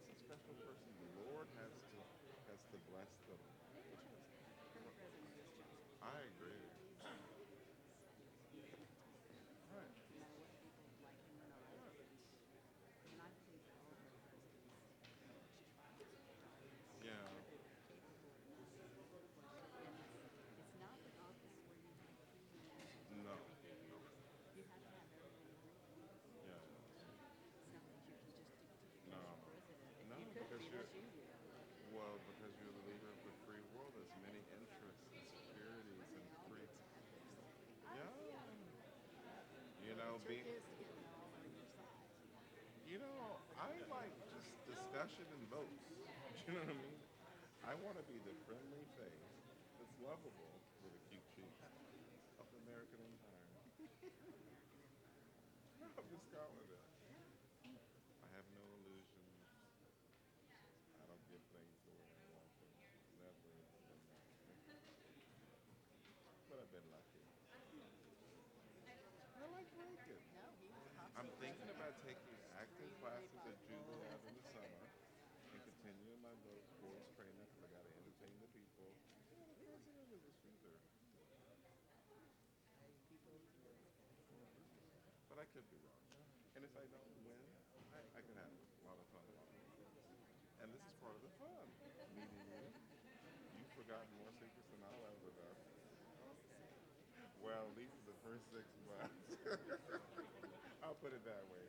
takes a special person. The Lord has to bless them. I agree. Right. Right. Yeah. No. No. Yeah. No. No, because you're well, because you're the leader of the free world. There's many interests and securities and free. Yeah. You know, be. You know, I like just discussion and votes. You know what I mean? I want to be the friendly face that's lovable with a cute cheek of the American Empire. I'm just calling it. I have no illusions. I don't get things the way I want them. Never been that way. But I've been lucky. I like Reagan. I'm thinking about taking acting classes at Juilliard in the summer and continuing my voice training because I got to entertain the people. You know, the president is a shooter. But I could be wrong. And if I don't win, I can have a lot of fun along the way. And this is part of the fun, meeting you. You've forgotten more secrets than I'll ever know. Well, at least for the first 6 months. I'll put it that way.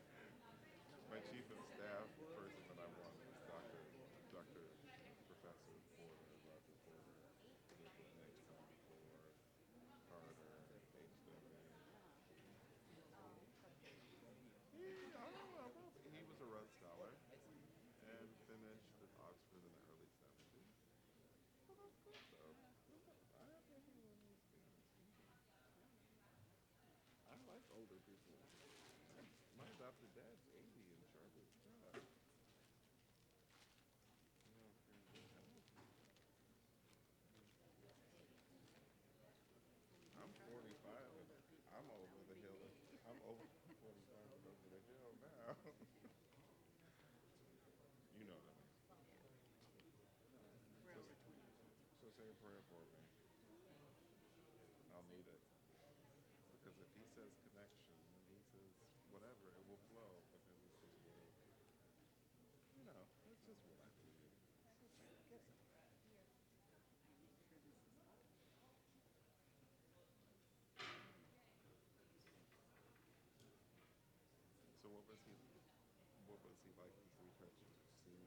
My chief of staff person that I want is Dr. Professor Porter, Roger Porter. He lived with Nixon before Carter, H.W. I don't know. He was a Rhodes Scholar and finished at Oxford in the early 70s. Well, that's good though. I have everyone experience. I like older people. My adopted dad's 80 and Charlotte's God. You know, I'm 45 and I'm over the hill. I'm over 45 and over the hill now. You know what I mean. So, so say a prayer for me. I'll need it. Because if he says connection and he says whatever, it will flow because it's his word. You know, that's just what I believe. So what was he like before you touched seeing him?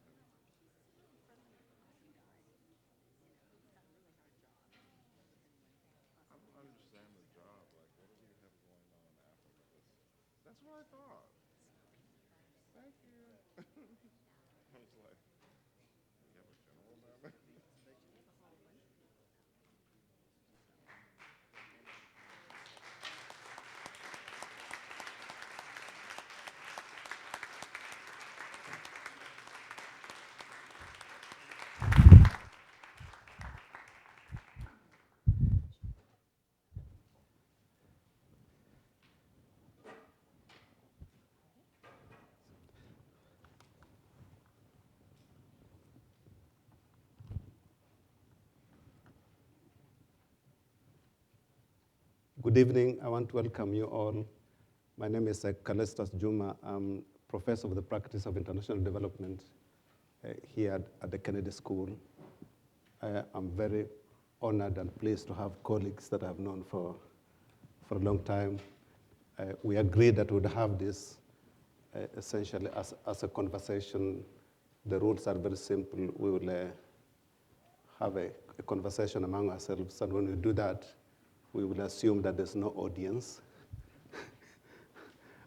I don't understand the job. Like, what do we have going on in Africa? That's what I thought. Thank you. I was like, you have a general down there? Good evening. I want to welcome you all. My name is Kalestas Juma. I'm professor of the practice of international development here at the Kennedy School. I'm very honored and pleased to have colleagues that I've known for a long time. We agreed that we'd have this essentially as a conversation. The rules are very simple. We will have a conversation among ourselves, and when we do that, we will assume that there's no audience.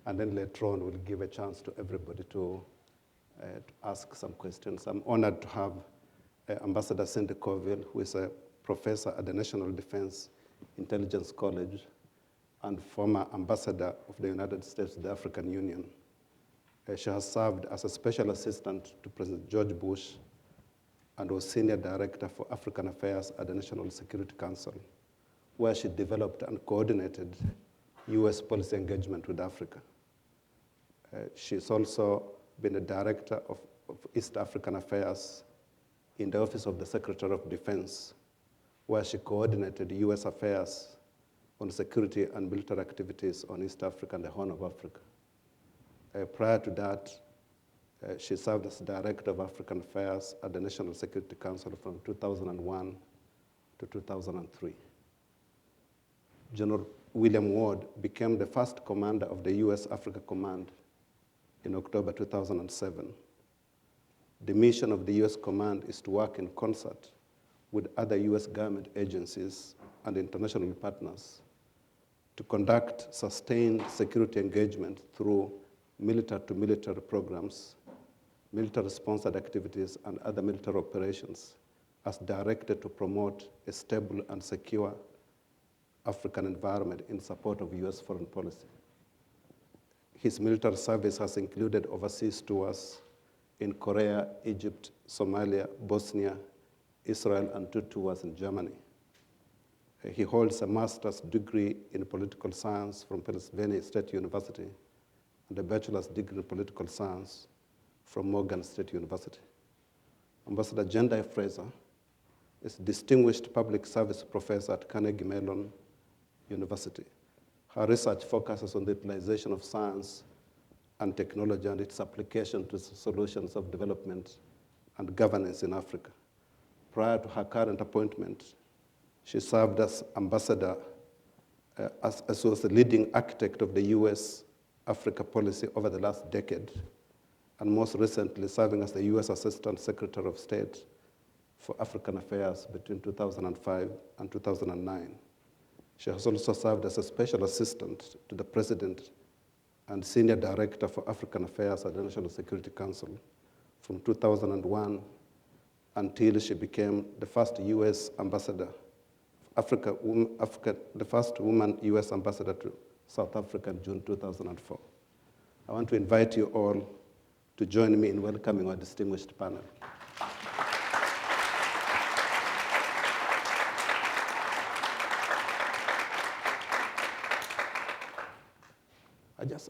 And then later on, we'll give a chance to everybody to ask some questions. I'm honored to have Ambassador Cindy Courville, who is a professor at the National Defense Intelligence College and former ambassador of the United States to the African Union. She has served as a special assistant to President George Bush and was senior director for African Affairs at the National Security Council, where she developed and coordinated US policy engagement with Africa. She's also been a director of of East African Affairs in the Office of the Secretary of Defense, where she coordinated US affairs on security and military activities on East Africa and the Horn of Africa. Prior to that, she served as Director of African Affairs at the National Security Council from 2001 to 2003. General William Ward became the first commander of the US Africa Command in October 2007. The mission of the US Command is to work in concert with other US government agencies and international partners to conduct sustained security engagement through military-to-military programs, military-sponsored activities, and other military operations as directed to promote a stable and secure African environment in support of US foreign policy. His military service has included overseas tours in Korea, Egypt, Somalia, Bosnia, Israel, and 2 tours in Germany. He holds a master's degree in political science from Pennsylvania State University and a bachelor's degree in political science from Morgan State University. Ambassador Jendayi Frazer is a distinguished public service professor at Carnegie Mellon University. Her research focuses on the utilization of science and technology and its application to solutions of development and governance in Africa. Prior to her current appointment, she served as ambassador, as was the leading architect of the US Africa policy over the last decade, and most recently serving as the US Assistant Secretary of State for African Affairs between 2005 and 2009. She has also served as a special assistant to the President and Senior Director for African Affairs at the National Security Council from 2001 until she became the first US ambassador, the first woman US ambassador to South Africa in June 2004. I want to invite you all to join me in welcoming our distinguished panel.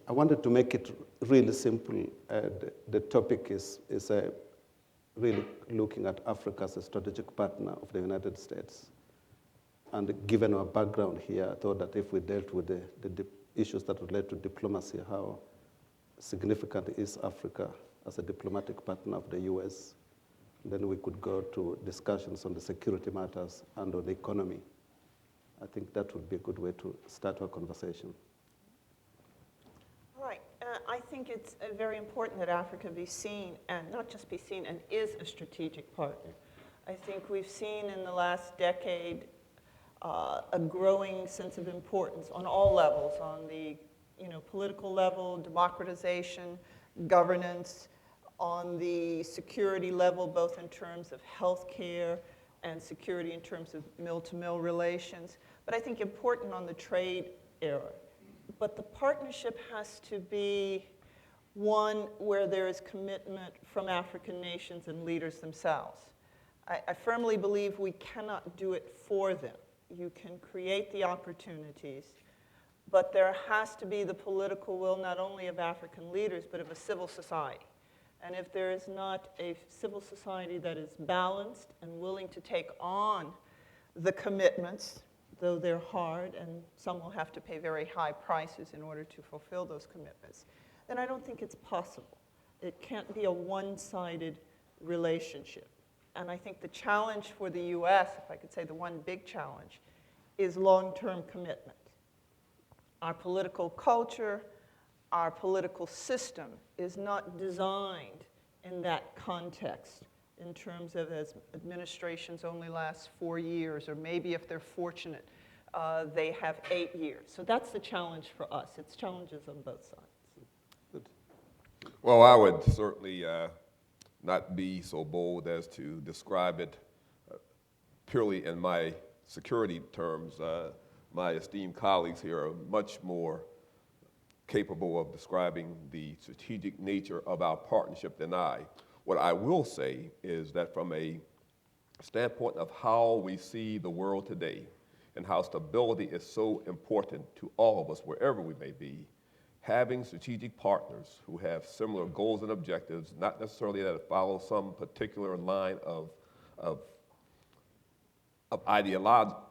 I wanted to make it really simple. The topic is really looking at Africa as a strategic partner of the United States. And given our background here, I thought that if we dealt with the issues that relate to diplomacy, how significant is Africa as a diplomatic partner of the US, then we could go to discussions on the security matters and on the economy. I think that would be a good way to start our conversation. Right. I think it's very important that Africa be seen, and not just be seen, and is a strategic partner. I think we've seen in the last decade a growing sense of importance on all levels, on the political level, democratization, governance, on the security level, both in terms of healthcare and security in terms of mill-to-mill relations, but I think important on the trade era. But the partnership has to be one where there is commitment from African nations and leaders themselves. I firmly believe we cannot do it for them. You can create the opportunities, but there has to be the political will not only of African leaders, but of a civil society. And if there is not a civil society that is balanced and willing to take on the commitments, though they're hard and some will have to pay very high prices in order to fulfill those commitments, then I don't think it's possible. It can't be a one-sided relationship. And I think the challenge for the US, if I could say the one big challenge, is long-term commitment. Our political culture, our political system is not designed in that context in terms of as administrations only last 4 years, or maybe if they're fortunate, they have 8 years. So that's the challenge for us. It's challenges on both sides. Good. Well, I would certainly not be so bold as to describe it purely in my security terms. My esteemed colleagues here are much more capable of describing the strategic nature of our partnership than I. What I will say is that from a standpoint of how we see the world today and how stability is so important to all of us, wherever we may be, having strategic partners who have similar goals and objectives, not necessarily that follow some particular line of ideology,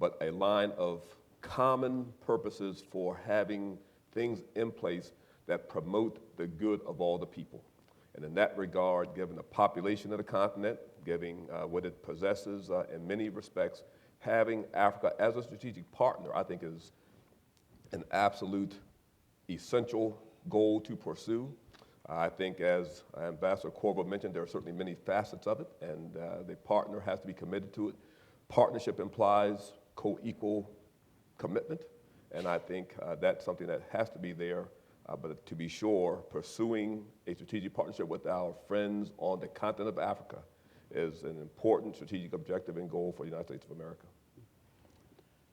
but a line of common purposes for having things in place that promote the good of all the people. And in that regard, given the population of the continent, given what it possesses in many respects, having Africa as a strategic partner, I think, is an absolute essential goal to pursue. I think, as Ambassador Courville mentioned, there are certainly many facets of it, and the partner has to be committed to it. Partnership implies co-equal commitment, and I think that's something that has to be there. But to be sure, pursuing a strategic partnership with our friends on the continent of Africa is an important strategic objective and goal for the United States of America.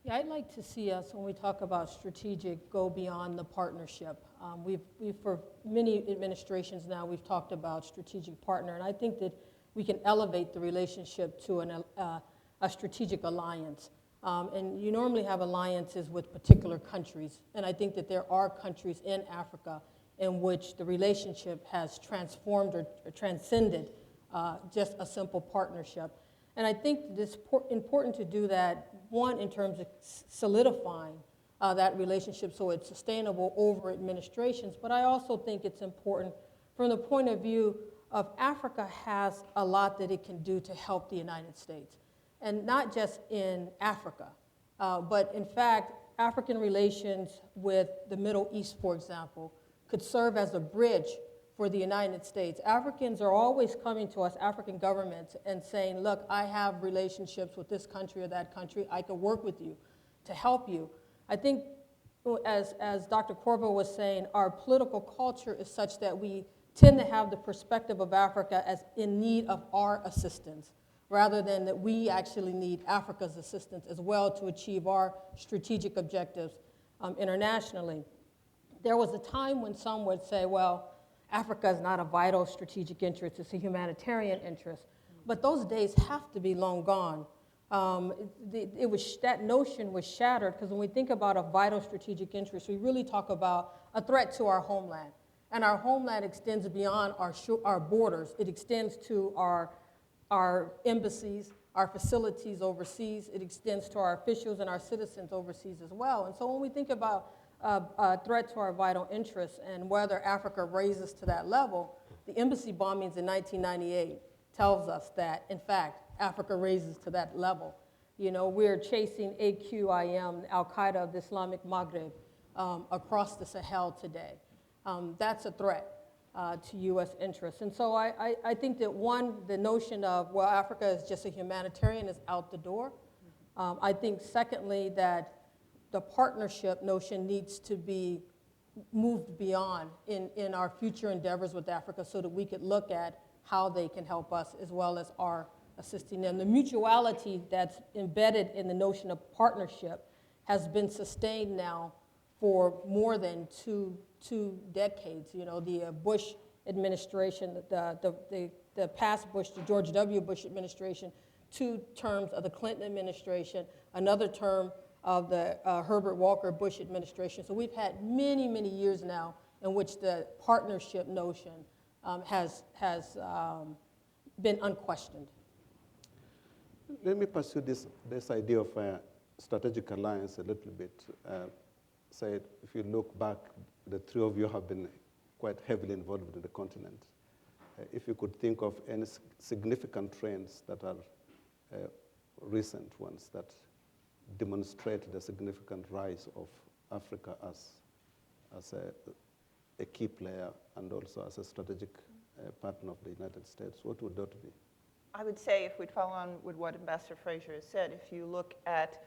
Yeah, I'd like to see us, when we talk about strategic, go beyond the partnership. We've for many administrations now, we've talked about strategic partner, and I think that we can elevate the relationship to a strategic alliance. And you normally have alliances with particular countries, and I think that there are countries in Africa in which the relationship has transformed or transcended just a simple partnership. And I think it's important to do that, one, in terms of solidifying that relationship so it's sustainable over administrations, but I also think it's important from the point of view of Africa has a lot that it can do to help the United States. And not just in Africa, but in fact, African relations with the Middle East, for example, could serve as a bridge for the United States. Africans are always coming to us, African governments, and saying, look, I have relationships with this country or that country. I can work with you to help you. I think, as Dr. Courville was saying, our political culture is such that we tend to have the perspective of Africa as in need of our assistance, rather than that we actually need Africa's assistance as well to achieve our strategic objectives internationally. There was a time when some would say, well, Africa is not a vital strategic interest, it's a humanitarian interest. But those days have to be long gone. That notion was shattered because when we think about a vital strategic interest, we really talk about a threat to our homeland. And our homeland extends beyond our borders. It extends to our embassies, our facilities overseas. It extends to our officials and our citizens overseas as well. And so when we think about a threat to our vital interests and whether Africa raises to that level, the embassy bombings in 1998 tells us that, in fact, Africa raises to that level. You know, we're chasing AQIM, Al-Qaeda of the Islamic Maghreb, across the Sahel today. That's a threat to U.S. interests. And so I think that, one, the notion of, well, Africa is just a humanitarian is out the door. I think, secondly, that the partnership notion needs to be moved beyond in our future endeavors with Africa so that we could look at how they can help us as well as our assisting them. The mutuality that's embedded in the notion of partnership has been sustained now for more than two decades. You know, the Bush administration, the past Bush, the George W. Bush administration, 2 terms of the Clinton administration, another term of the Herbert Walker Bush administration. So we've had many, many years now in which the partnership notion has been unquestioned. Let me pursue this idea of strategic alliance a little bit. Say, if you look back, the 3 of you have been quite heavily involved in the continent. If you could think of any significant trends that are recent ones that demonstrate the significant rise of Africa as a key player and also as a strategic partner of the United States, what would that be? I would say, if we'd follow on with what Ambassador Frazer has said, if you look at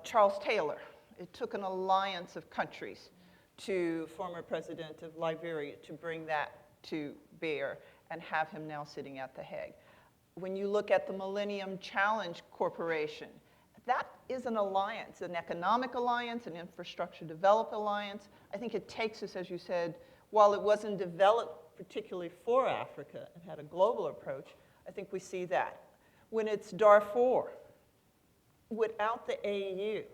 Charles Taylor, it took an alliance of countries to former president of Liberia to bring that to bear and have him now sitting at the Hague. When you look at the Millennium Challenge Corporation, that is an alliance, an economic alliance, an infrastructure development alliance. I think it takes us, as you said, while it wasn't developed particularly for Africa and had a global approach, I think we see that. When it's Darfur, without the AU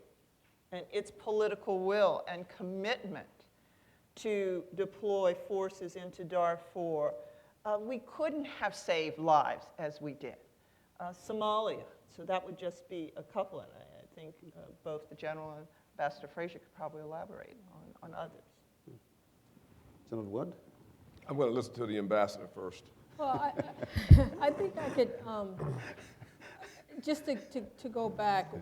and its political will and commitment to deploy forces into Darfur, we couldn't have saved lives as we did. Somalia, so that would just be a couple, and I think both the General and Ambassador Frazer could probably elaborate on others. General Wood? I'm going to listen to the ambassador first. Well, I think I could, just to go back,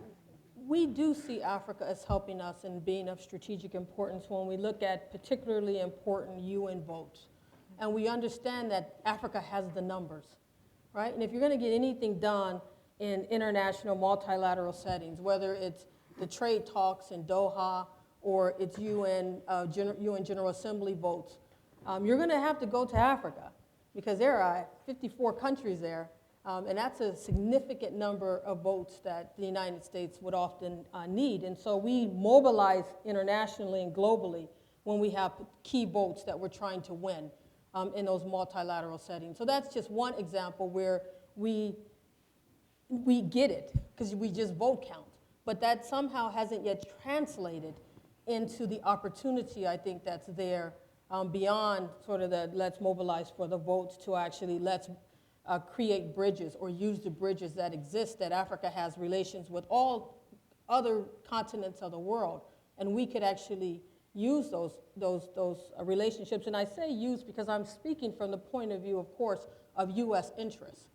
we do see Africa as helping us and being of strategic importance when we look at particularly important UN votes. And we understand that Africa has the numbers, right? And if you're going to get anything done in international multilateral settings, whether it's the trade talks in Doha or it's UN General Assembly votes, you're going to have to go to Africa because there are 54 countries there. And that's a significant number of votes that the United States would often need. And so we mobilize internationally and globally when we have key votes that we're trying to win in those multilateral settings. So that's just one example where we get it because we just vote count. But that somehow hasn't yet translated into the opportunity, I think, that's there beyond sort of the let's mobilize for the votes to actually let's create bridges or use the bridges that exist, that Africa has relations with all other continents of the world. And we could actually use those relationships. And I say use because I'm speaking from the point of view, of course, of U.S. interests.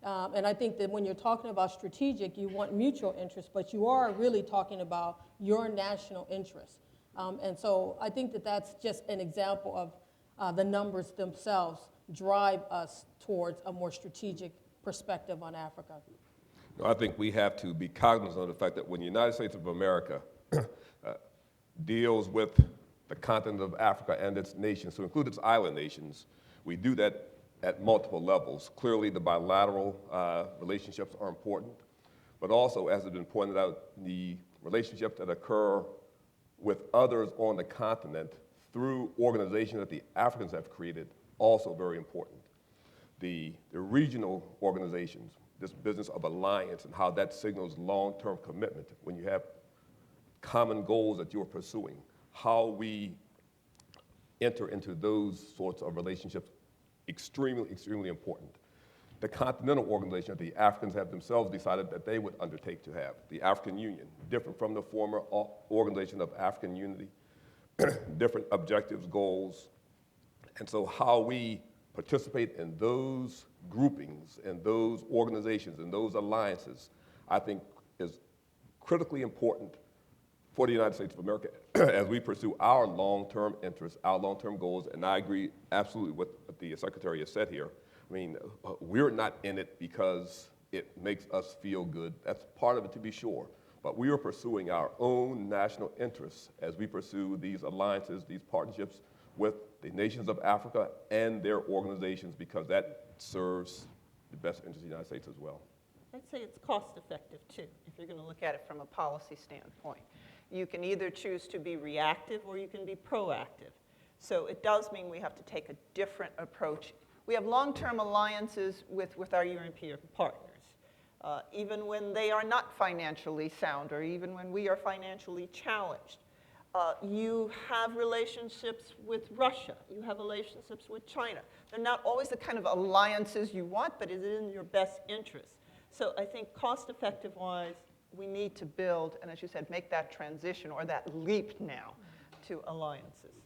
And I think that when you're talking about strategic, you want mutual interest, but you are really talking about your national interests. And so I think that that's just an example of the numbers themselves drive us towards a more strategic perspective on Africa. I think we have to be cognizant of the fact that when the United States of America deals with the continent of Africa and its nations, to include its island nations, we do that at multiple levels. Clearly, the bilateral relationships are important, but also, as has been pointed out, the relationships that occur with others on the continent through organizations that the Africans have created, also very important. The regional organizations, this business of alliance and how that signals long-term commitment when you have common goals that you're pursuing, how we enter into those sorts of relationships, extremely, extremely important. The continental organization that the Africans have themselves decided that they would undertake to have, the African Union, different from the former Organization of African Unity, different objectives, goals. And so how we participate in those groupings and those organizations and those alliances, I think is critically important for the United States of America as we pursue our long-term interests, our long-term goals. And I agree absolutely with what the Secretary has said here. I mean, we're not in it because it makes us feel good. That's part of it, to be sure. But we are pursuing our own national interests as we pursue these alliances, these partnerships with the nations of Africa and their organizations, because that serves the best interests of the United States as well. I'd say it's cost effective too, if you're going to look at it from a policy standpoint. You can either choose to be reactive or you can be proactive. So it does mean we have to take a different approach. We have long-term alliances with our European partners, even when they are not financially sound or even when we are financially challenged. You have relationships with Russia. You have relationships with China. They're not always the kind of alliances you want, but it is in your best interest. So I think cost-effective-wise, we need to build, and as you said, make that transition or that leap now to alliances.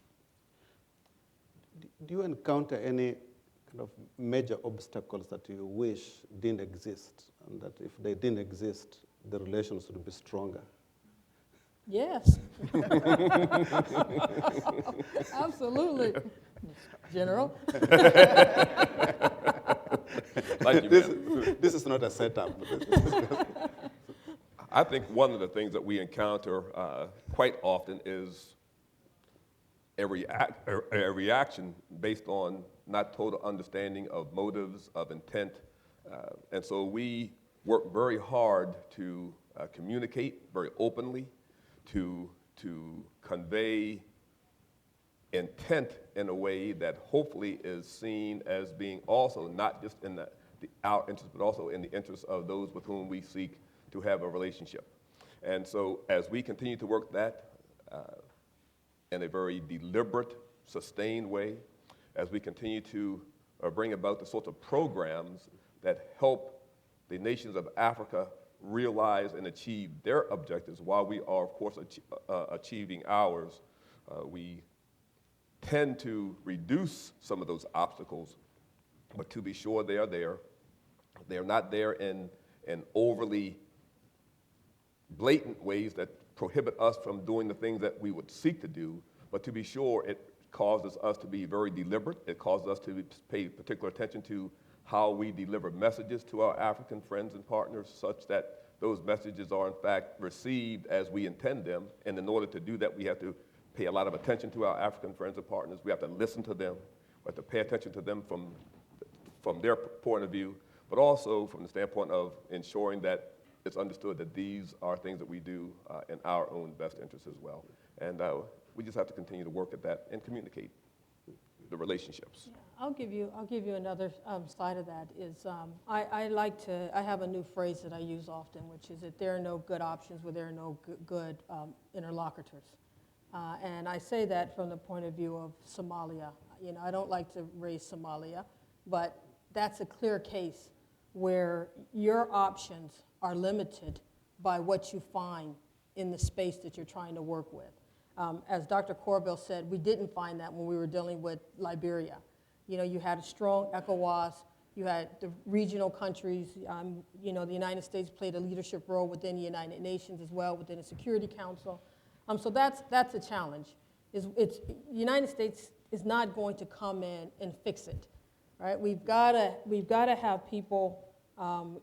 Do you encounter any kind of major obstacles that you wish didn't exist, and that if they didn't exist, the relations would be stronger? Yes. Absolutely. General? Thank you, this is not a setup. I think one of the things that we encounter quite often is a reaction based on not total understanding of motives, of intent. And so we work very hard to communicate very openly, to convey intent in a way that hopefully is seen as being also not just in our interest, but also in the interest of those with whom we seek to have a relationship. And so as we continue to work that in a very deliberate, sustained way, as we continue to bring about the sorts of programs that help the nations of Africa realize and achieve their objectives while we are, of course, achieving ours, we tend to reduce some of those obstacles, but to be sure they are there. They are not there in overly blatant ways that prohibit us from doing the things that we would seek to do, but to be sure it causes us to be very deliberate. It causes us to pay particular attention to how we deliver messages to our African friends and partners such that those messages are in fact received as we intend them. And in order to do that, we have to pay a lot of attention to our African friends and partners. We have to listen to them. We have to pay attention to them from their point of view, but also from the standpoint of ensuring that it's understood that these are things that we do in our own best interest as well. And we just have to continue to work at that and communicate the relationships. Yeah, I'll give you another side of that. Is I have a new phrase that I use often, which is that there are no good options where there are no good interlocutors. And I say that from the point of view of Somalia. You know, I don't like to raise Somalia, but that's a clear case where your options are limited by what you find in the space that you're trying to work with. As Dr. Courville said, we didn't find that when we were dealing with Liberia. You know, you had a strong ECOWAS, you had the regional countries, you know, the United States played a leadership role within the United Nations as well, within the Security Council. So that's a challenge. The United States is not going to come in and fix it, right? We've got to have people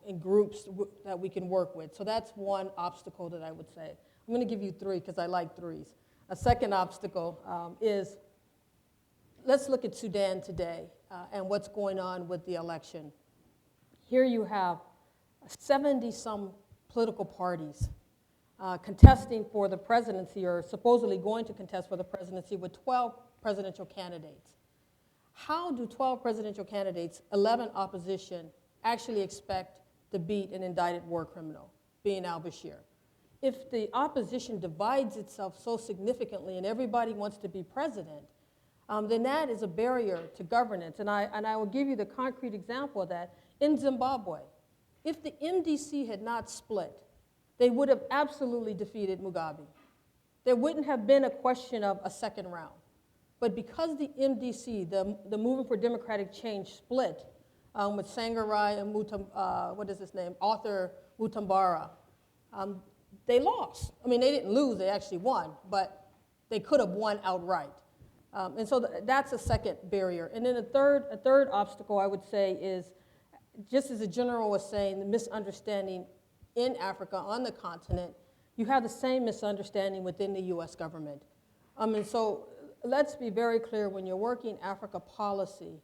in groups that we can work with. So that's one obstacle that I would say. I'm going to give you three because I like threes. A second obstacle is, let's look at Sudan today and what's going on with the election. Here you have 70-some political parties contesting for the presidency, or supposedly going to contest for the presidency, with 12 presidential candidates. How do 12 presidential candidates, 11 opposition, actually expect to beat an indicted war criminal, being al-Bashir? If the opposition divides itself so significantly and everybody wants to be president, then that is a barrier to governance. And I will give you the concrete example of that. In Zimbabwe, if the MDC had not split, they would have absolutely defeated Mugabe. There wouldn't have been a question of a second round. But because the MDC, the Movement for Democratic Change, split with Sangarai and Arthur Mutambara, they lost. I mean, they didn't lose, they actually won, but they could have won outright. And so that's a second barrier. And then a third obstacle, I would say, is, just as the general was saying, the misunderstanding in Africa, on the continent, you have the same misunderstanding within the US government. And so let's be very clear, when you're working Africa policy,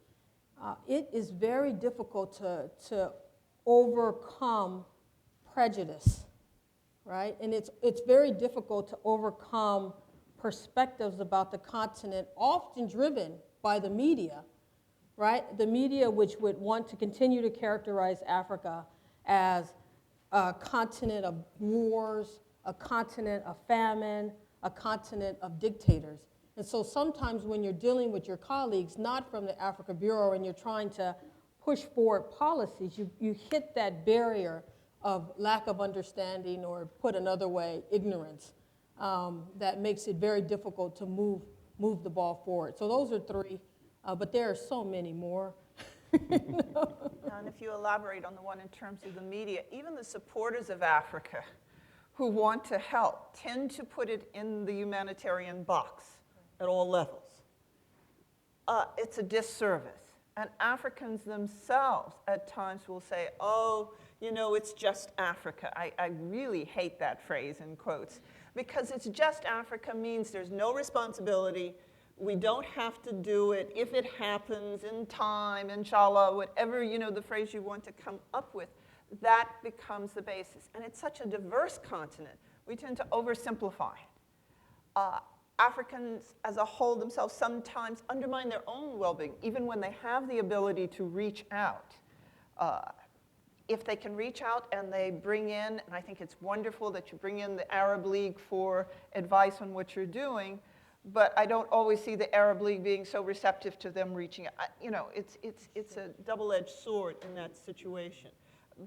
it is very difficult to overcome prejudice, right? And it's very difficult to overcome perspectives about the continent, often driven by the media, right? The media which would want to continue to characterize Africa as a continent of wars, a continent of famine, a continent of dictators. And so sometimes when you're dealing with your colleagues, not from the Africa Bureau, and you're trying to push forward policies, you hit that barrier of lack of understanding, or put another way, ignorance, that makes it very difficult to move the ball forward. So those are three, but there are so many more. And if you elaborate on the one in terms of the media, even the supporters of Africa who want to help tend to put it in the humanitarian box at all levels. It's a disservice. And Africans themselves at times will say, oh, you know, it's just Africa. I really hate that phrase in quotes, because it's just Africa means there's no responsibility. We don't have to do it. If it happens in time, inshallah, whatever, you know, the phrase you want to come up with, that becomes the basis. And it's such a diverse continent, we tend to oversimplify it. Africans as a whole themselves sometimes undermine their own well-being, even when they have the ability to reach out. if they can reach out and they bring in, and I think it's wonderful that you bring in the Arab League for advice on what you're doing, but I don't always see the Arab League being so receptive to them reaching out. You know, it's a double-edged sword in that situation.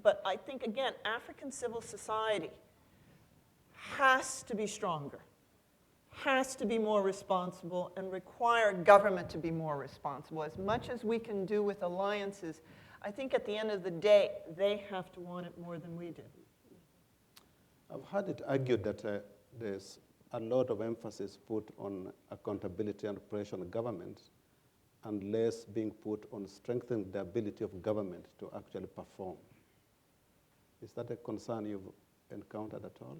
But I think, again, African civil society has to be stronger, has to be more responsible, and require government to be more responsible. As much as we can do with alliances, I think at the end of the day, they have to want it more than we do. I've heard it argued that there's a lot of emphasis put on accountability and pressure on government and less being put on strengthening the ability of government to actually perform. Is that a concern you've encountered at all?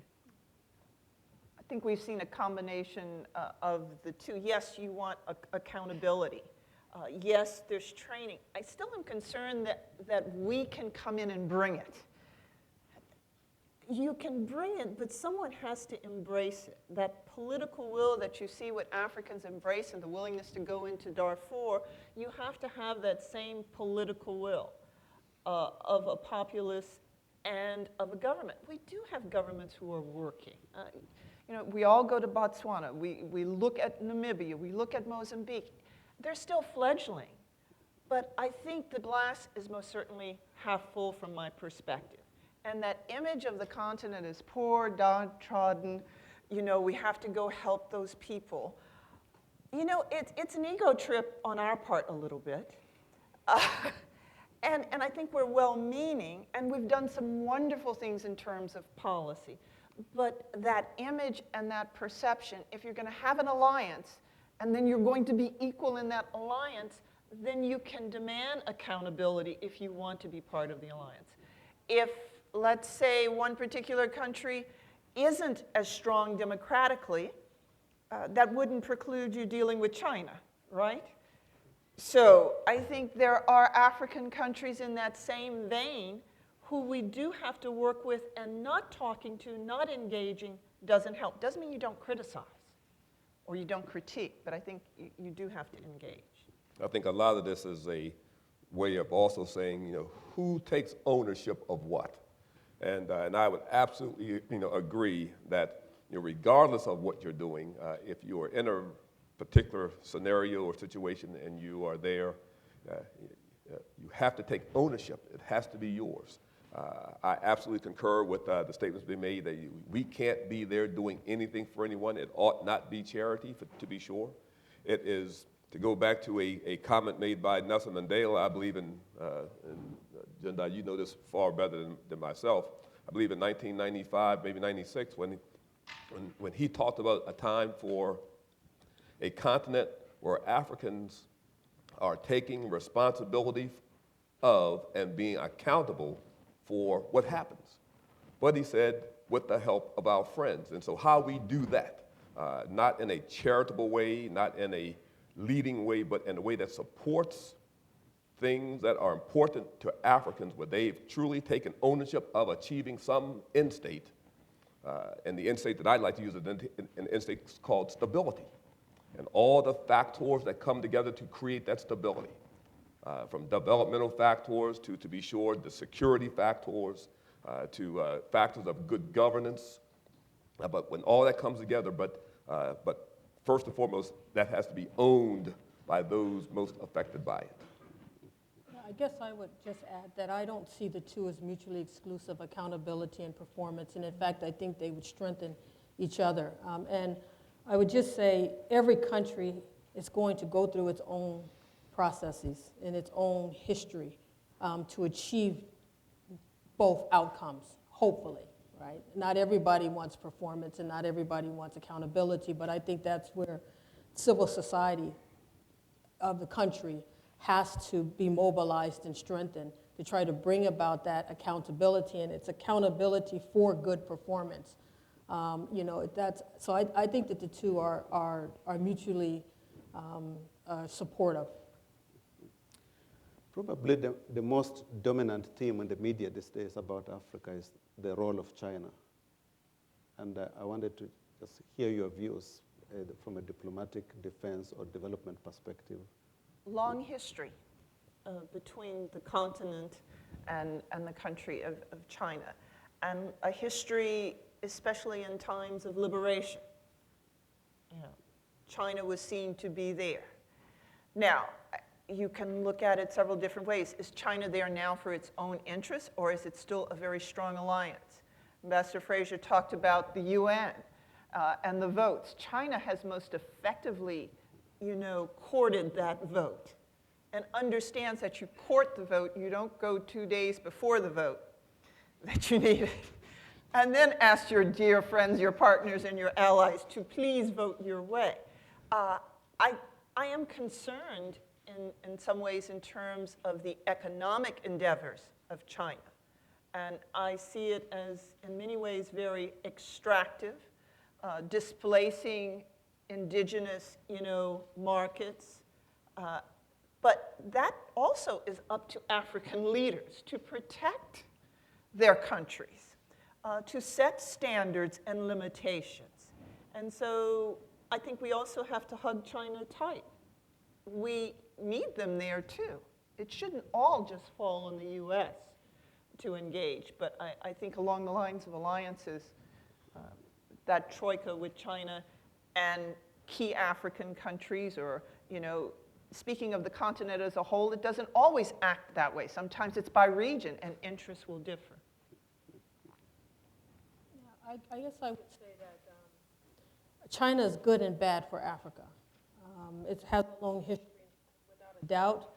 I think we've seen a combination of the two. Yes, you want accountability. Yes, there's training. I still am concerned that we can come in and bring it. You can bring it, but someone has to embrace it. That political will that you see what Africans embrace and the willingness to go into Darfur, you have to have that same political will of a populace and of a government. We do have governments who are working. You know, we all go to Botswana. We look at Namibia. We look at Mozambique. They're still fledgling. But I think the glass is most certainly half full from my perspective. And that image of the continent as poor, downtrodden, you know, we have to go help those people. You know, it's an ego trip on our part a little bit. And I think we're well-meaning, and we've done some wonderful things in terms of policy. But that image and that perception, if you're going to have an alliance, and then you're going to be equal in that alliance, then you can demand accountability if you want to be part of the alliance. If, let's say, one particular country isn't as strong democratically, that wouldn't preclude you dealing with China, right? So I think there are African countries in that same vein who we do have to work with, and not talking to, not engaging, doesn't help. Doesn't mean you don't criticize or you don't critique, but I think you do have to engage. I think a lot of this is a way of also saying, you know, who takes ownership of what? And I would absolutely, you know, agree that, you know, regardless of what you're doing, if you are in a particular scenario or situation and you are there, you have to take ownership. It has to be yours. I absolutely concur with the statements being made that we can't be there doing anything for anyone. It ought not be charity, to be sure. It is, to go back to a comment made by Nelson Mandela, I believe in Jendayi, you know this far better than myself. I believe in 1995, maybe 96, when he talked about a time for a continent where Africans are taking responsibility of and being accountable for what happens. But he said, with the help of our friends. And so how we do that, not in a charitable way, not in a leading way, but in a way that supports things that are important to Africans, where they've truly taken ownership of achieving some end state. And the end state that I'd like to use is an end state called stability. And all the factors that come together to create that stability, from developmental factors to be sure, the security factors, to factors of good governance. But when all that comes together, but first and foremost, that has to be owned by those most affected by it. I guess I would just add that I don't see the two as mutually exclusive, accountability and performance. And in fact, I think they would strengthen each other. And I would just say every country is going to go through its own processes and its own history to achieve both outcomes, hopefully, right? Not everybody wants performance and not everybody wants accountability, but I think that's where civil society of the country has to be mobilized and strengthened to try to bring about that accountability, and it's accountability for good performance. You know, so I think that the two are mutually supportive. Probably the most dominant theme in the media these days about Africa is the role of China. And I wanted to just hear your views from a diplomatic, defense, or development perspective. Long history between the continent and the country of China, and a history, especially in times of liberation. You know, China was seen to be there. Now, you can look at it several different ways. Is China there now for its own interests, or is it still a very strong alliance? Ambassador Frazer talked about the UN and the votes. China has most effectively, courted that vote and understands that you court the vote. You don't go 2 days before the vote that you need it, and then ask your dear friends, your partners, and your allies to please vote your way. I am concerned in some ways in terms of the economic endeavors of China. And I see it as, in many ways, very extractive, displacing indigenous, markets. But that also is up to African leaders to protect their countries, to set standards and limitations. And so I think we also have to hug China tight. We need them there too. It shouldn't all just fall on the US to engage, but I think along the lines of alliances, that troika with China and key African countries, or, speaking of the continent as a whole, it doesn't always act that way. Sometimes it's by region, and interests will differ. Yeah, I guess I would say that China is good and bad for Africa. It has a long history, without a doubt.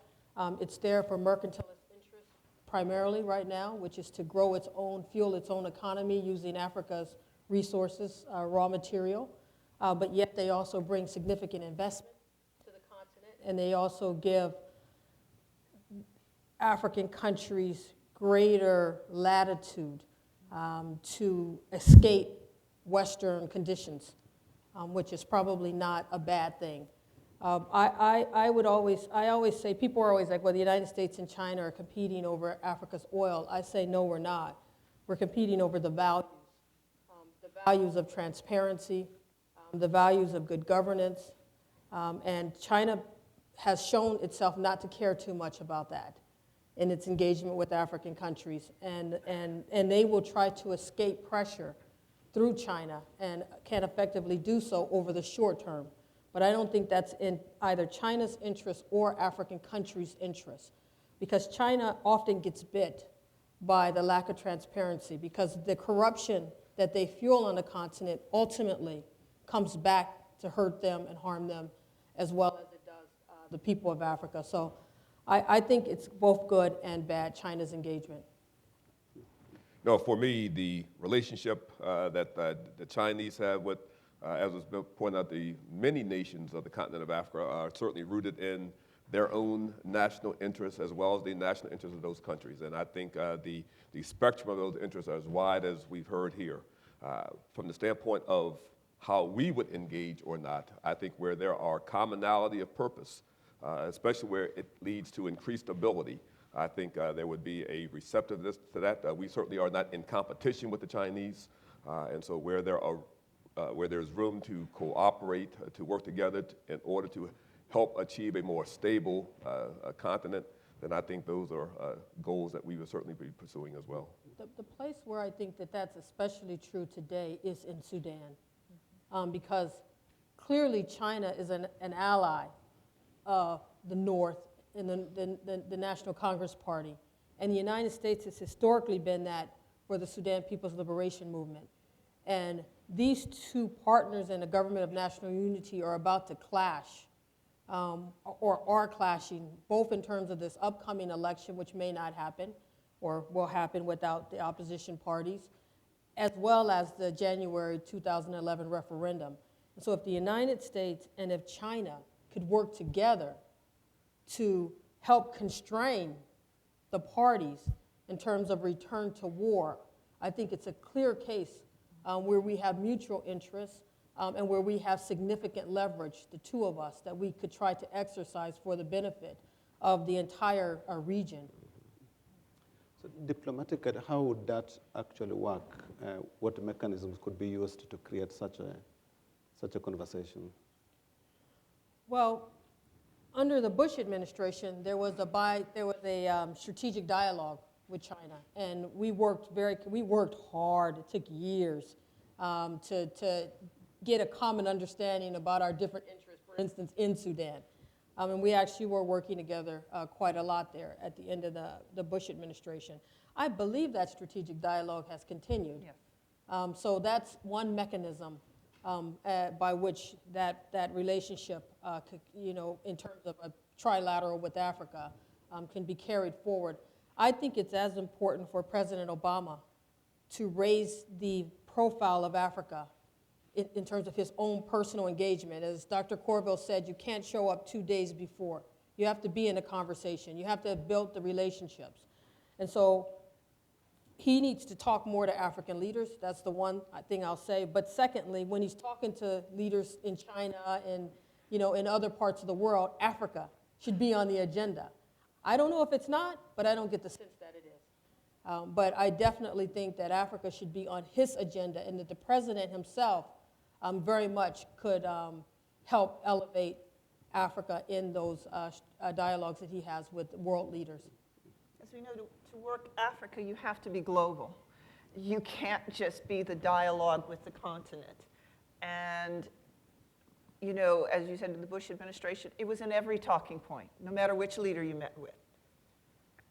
It's there for mercantilist interests primarily right now, which is to grow its own, fuel its own economy using Africa's resources, raw material. But yet they also bring significant investment to the continent, and they also give African countries greater latitude to escape Western conditions, which is probably not a bad thing. I always say, people are always like, well, the United States and China are competing over Africa's oil. I say, no, we're not. We're competing over the values of transparency, the values of good governance, and China has shown itself not to care too much about that in its engagement with African countries, and they will try to escape pressure through China and can effectively do so over the short term. But I don't think that's in either China's interest or African countries' interest, because China often gets bit by the lack of transparency, because the corruption that they fuel on the continent ultimately comes back to hurt them and harm them as well as it does the people of Africa. So I think it's both good and bad, China's engagement. No, for me, the relationship that the Chinese have with, as was pointed out, the many nations of the continent of Africa are certainly rooted in their own national interests as well as the national interests of those countries. And I think the spectrum of those interests are as wide as we've heard here. From the standpoint of how we would engage or not, I think where there are commonality of purpose, especially where it leads to increased ability, I think there would be a receptiveness to that. We certainly are not in competition with the Chinese, and so where there's room to cooperate, to work together in order to help achieve a more stable continent, then I think those are goals that we would certainly be pursuing as well. The place where I think that that's especially true today is in Sudan, because clearly China is an ally of the North in the National Congress Party, and the United States has historically been that for the Sudan People's Liberation Movement. And these two partners in the government of national unity are about to clash, or are clashing, both in terms of this upcoming election, which may not happen, or will happen without the opposition parties, as well as the January 2011 referendum. And so if the United States and if China could work together to help constrain the parties in terms of return to war, I think it's a clear case where we have mutual interests and where we have significant leverage, the two of us, that we could try to exercise for the benefit of the entire region. So diplomatically, how would that actually work? What mechanisms could be used to create such a conversation? Well, under the Bush administration, there was a strategic dialogue with China, and we worked hard. It took years to get a common understanding about our different interests, for instance, in Sudan. And we actually were working together quite a lot there at the end of the Bush administration. I believe that strategic dialogue has continued. Yes. So that's one mechanism by which that relationship, in terms of a trilateral with Africa, can be carried forward. I think it's as important for President Obama to raise the profile of Africa in terms of his own personal engagement. As Dr. Courville said, you can't show up 2 days before. You have to be in a conversation. You have to have built the relationships. And so he needs to talk more to African leaders. That's the one thing I'll say. But secondly, when he's talking to leaders in China and in other parts of the world, Africa should be on the agenda. I don't know if it's not, but I don't get the sense that it is. But I definitely think that Africa should be on his agenda, and that the president himself very much could help elevate Africa in those dialogues that he has with world leaders. As we know, to work Africa, you have to be global. You can't just be the dialogue with the continent. And, as you said in the Bush administration, it was in every talking point, no matter which leader you met with.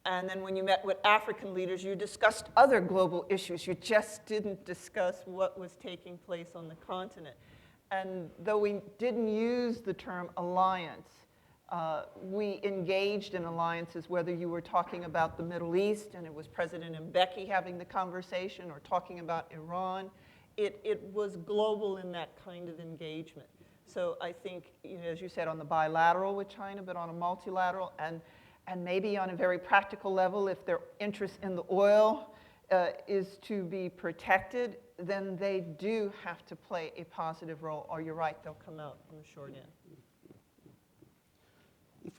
And then when you met with African leaders, you discussed other global issues. You just didn't discuss what was taking place on the continent. And though we didn't use the term alliance, we engaged in alliances, whether you were talking about the Middle East, and it was President Mbeki having the conversation, or talking about Iran. It was global in that kind of engagement. So I think, as you said, on the bilateral with China, but on a multilateral, and maybe on a very practical level, if their interest in the oil is to be protected, then they do have to play a positive role, or you're right, they'll come out on the short end.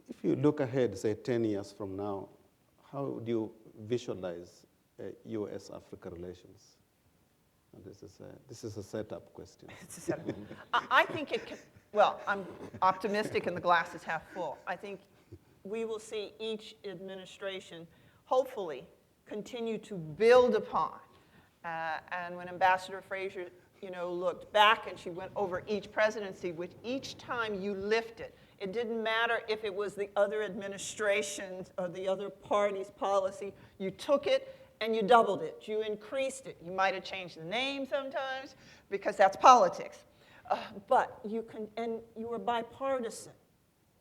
If you look ahead, say 10 years from now, how do you visualize U.S.-Africa relations? And this is a setup question. It's a setup. I think it can, well, I'm optimistic and the glass is half full. I think we will see each administration, hopefully, continue to build upon. And when Ambassador Frazer, looked back and she went over each presidency, with each time you lifted, it didn't matter if it was the other administration's or the other party's policy, you took it and you doubled it, you increased it. You might have changed the name sometimes, because that's politics. But you were bipartisan.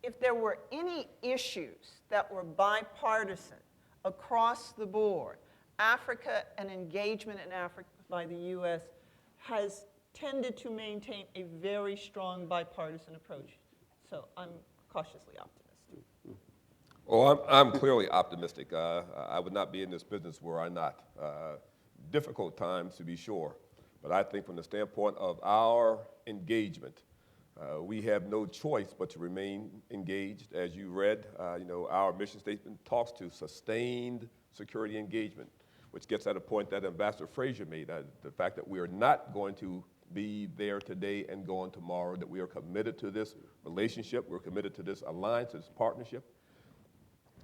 If there were any issues that were bipartisan across the board, Africa and engagement in Africa by the U.S. has tended to maintain a very strong bipartisan approach. So I'm cautiously optimistic. Well, I'm clearly optimistic. I would not be in this business were I not. Difficult times, to be sure. But I think from the standpoint of our engagement, we have no choice but to remain engaged. As you read, our mission statement talks to sustained security engagement, which gets at a point that Ambassador Frazer made, the fact that we are not going to be there today and gone tomorrow, that we are committed to this relationship, we're committed to this alliance, this partnership,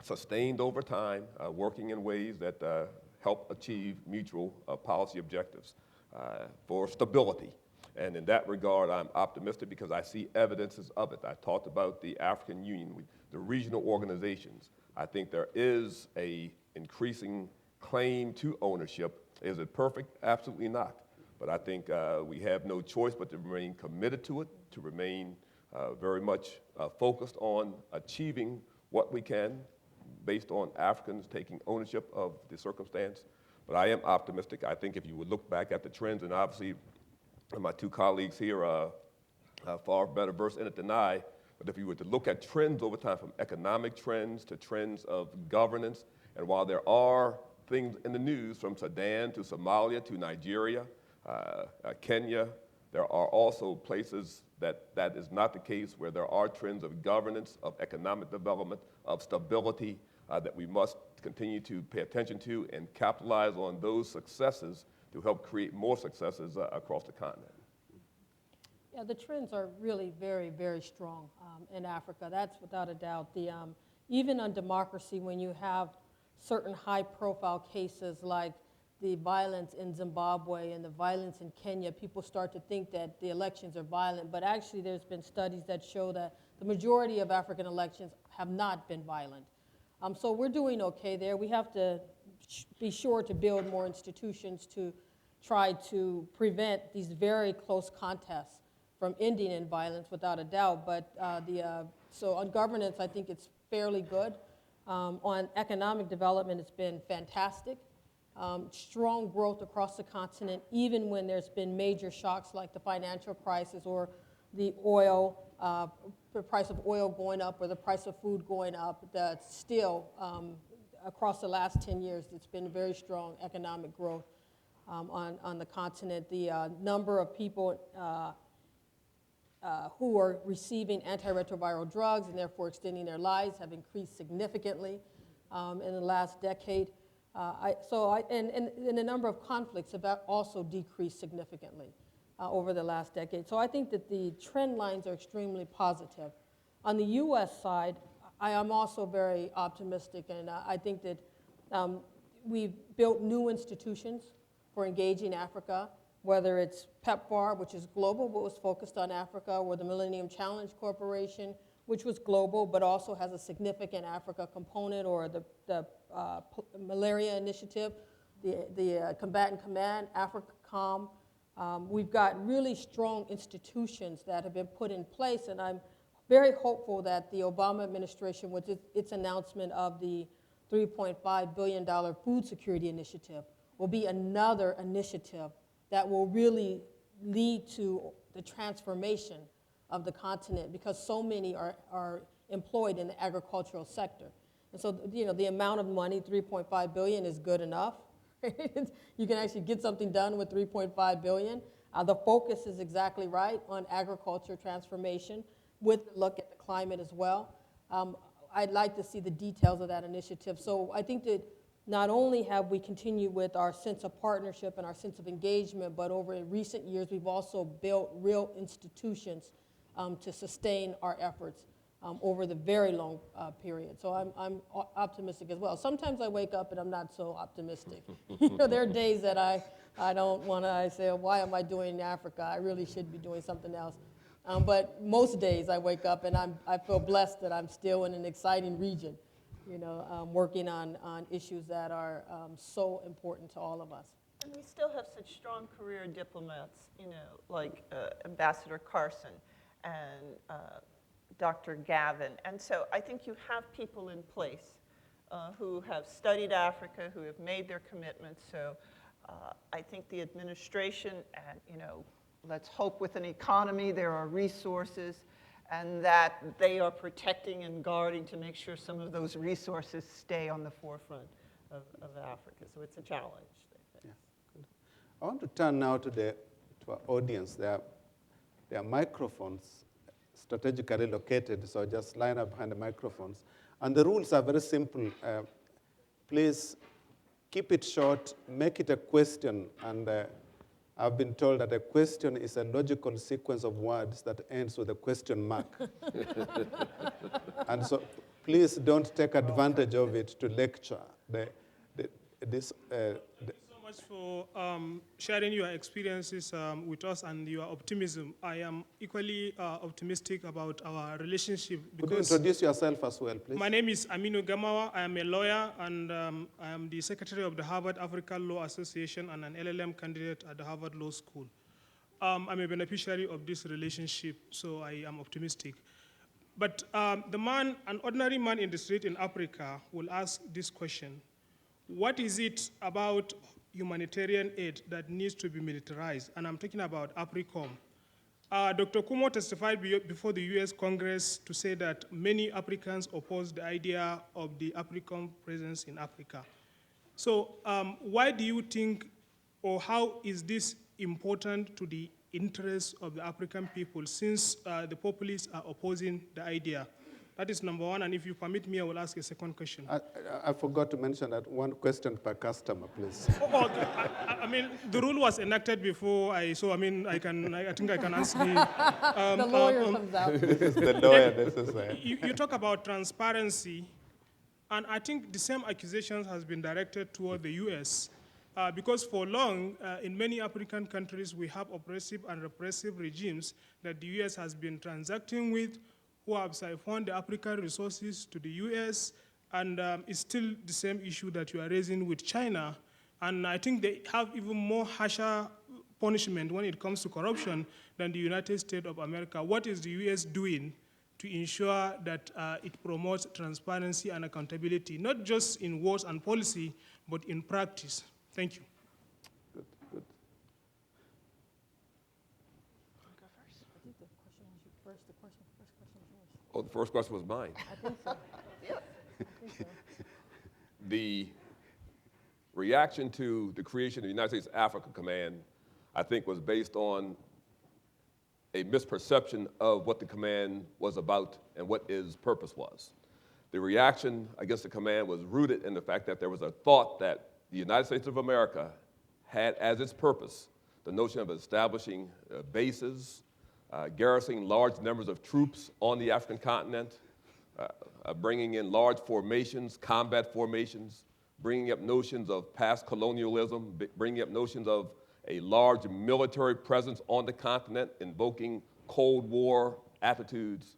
sustained over time, working in ways that help achieve mutual policy objectives for stability. And in that regard, I'm optimistic because I see evidences of it. I talked about the African Union, the regional organizations. I think there is a increasing claim to ownership. Is it perfect? Absolutely not. But I think we have no choice but to remain committed to it, to remain very much focused on achieving what we can based on Africans taking ownership of the circumstance. But I am optimistic. I think if you would look back at the trends, and obviously my two colleagues here are far better versed in it than I, but if you were to look at trends over time, from economic trends to trends of governance, and while there are things in the news from Sudan to Somalia to Nigeria, Kenya, there are also places that is not the case, where there are trends of governance, of economic development, of stability that we must continue to pay attention to and capitalize on those successes to help create more successes across the continent. Yeah, the trends are really very, very strong in Africa. That's without a doubt. Even on democracy, when you have certain high-profile cases like the violence in Zimbabwe and the violence in Kenya, people start to think that the elections are violent, but actually there's been studies that show that the majority of African elections have not been violent. So we're doing okay there. We have to be sure to build more institutions to try to prevent these very close contests from ending in violence, without a doubt. But so on governance, I think it's fairly good. On economic development, it's been fantastic. Strong growth across the continent, even when there's been major shocks like the financial crisis or the oil, the price of oil going up or the price of food going up. That's still, across the last 10 years, it's been very strong economic growth on the continent. The number of people who are receiving antiretroviral drugs and therefore extending their lives have increased significantly in the last decade. And the number of conflicts have also decreased significantly over the last decade. So I think that the trend lines are extremely positive. On the US side, I am also very optimistic, and I think that we've built new institutions for engaging Africa, whether it's PEPFAR, which is global but was focused on Africa, or the Millennium Challenge Corporation, which was global but also has a significant Africa component, or the Malaria Initiative, the Combatant Command, AFRICOM. We've got really strong institutions that have been put in place, and I'm very hopeful that the Obama administration, with its announcement of the $3.5 billion food security initiative, will be another initiative that will really lead to the transformation of the continent, because so many are employed in the agricultural sector. And so, the amount of money, $3.5 billion, is good enough. You can actually get something done with $3.5 billion. The focus is exactly right on agriculture transformation, with a look at the climate as well. I'd like to see the details of that initiative. So I think that not only have we continued with our sense of partnership and our sense of engagement, but over in recent years, we've also built real institutions to sustain our efforts over the very long period. So I'm optimistic as well. Sometimes I wake up and I'm not so optimistic. There are days that I don't want to, I say, why am I doing Africa? I really should be doing something else. But most days I wake up and I feel blessed that I'm still in an exciting region, working on issues that are so important to all of us. And we still have such strong career diplomats, like Ambassador Carson and Dr. Gavin. And so I think you have people in place who have studied Africa, who have made their commitments. So I think the administration, and let's hope with an economy there are resources, and that they are protecting and guarding to make sure some of those resources stay on the forefront of Africa. So it's a challenge. Yeah, good. I want to turn now to our audience. There are microphones strategically located, so just line up behind the microphones. And the rules are very simple. Please keep it short, make it a question, and I've been told that a question is a logical sequence of words that ends with a question mark. And so please don't take advantage of it to lecture. Thank you so much for sharing your experiences with us and your optimism. I am equally optimistic about our relationship. Could you introduce yourself as well, please? My name is Aminu Gamawa. I am a lawyer, and I am the secretary of the Harvard African Law Association and an LLM candidate at the Harvard Law School. I'm a beneficiary of this relationship, so I am optimistic. But an ordinary man in the street in Africa will ask this question: what is it about humanitarian aid that needs to be militarized? And I'm talking about AFRICOM. Dr. Kumo testified before the US Congress to say that many Africans oppose the idea of the AFRICOM presence in Africa. So why do you think, or how is this important to the interests of the African people, since the populists are opposing the idea? That is number one, and if you permit me, I will ask a second question. I forgot to mention that one question per customer, please. I mean, the rule was enacted before I think I can answer the lawyer comes out. This is the lawyer, this is you talk about transparency And I think the same accusations has been directed toward the US. Because for long, in many African countries, we have oppressive and repressive regimes that the US has been transacting with, who have siphoned the African resources to the US, and it's still the same issue that you are raising with China. And I think they have even more harsher punishment when it comes to corruption than the United States of America. What is the US doing to ensure that it promotes transparency and accountability, not just in words and policy, but in practice? Thank you. Good, good. Go first. I think the question was you first. The first question was yours. Oh, the first question was mine. I think so. I think so. The reaction to the creation of the United States Africa Command, I think, was based on a misperception of what the command was about and what its purpose was. The reaction against the command was rooted in the fact that there was a thought that the United States of America had as its purpose the notion of establishing bases, garrisoning large numbers of troops on the African continent, bringing in large formations, combat formations, bringing up notions of past colonialism, bringing up notions of a large military presence on the continent, invoking Cold War attitudes.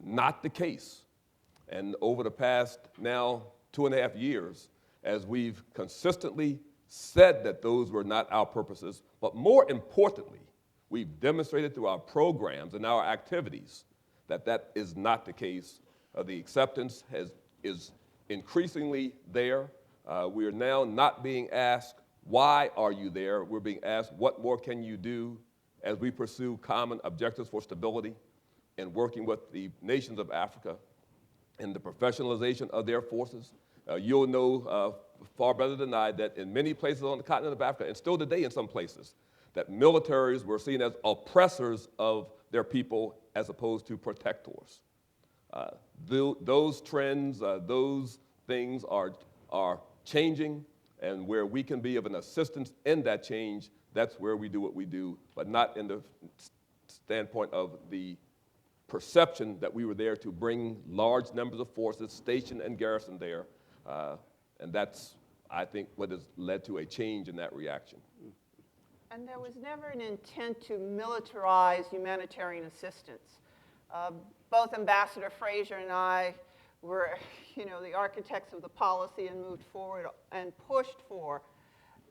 Not the case. And over the past now 2.5 years, as we've consistently said that those were not our purposes, but more importantly, we've demonstrated through our programs and our activities that that is not the case. The acceptance is increasingly there. We are now not being asked, why are you there? We're being asked, what more can you do as we pursue common objectives for stability and working with the nations of Africa and the professionalization of their forces. You'll know far better than I that in many places on the continent of Africa, and still today in some places, that militaries were seen as oppressors of their people as opposed to protectors. Those trends, those things are changing, and where we can be of an assistance in that change, that's where we do what we do, but not in the standpoint of the perception that we were there to bring large numbers of forces stationed and garrisoned there. And that's, I think, what has led to a change in that reaction. And there was never an intent to militarize humanitarian assistance. Both Ambassador Frazer and I were, the architects of the policy and moved forward and pushed for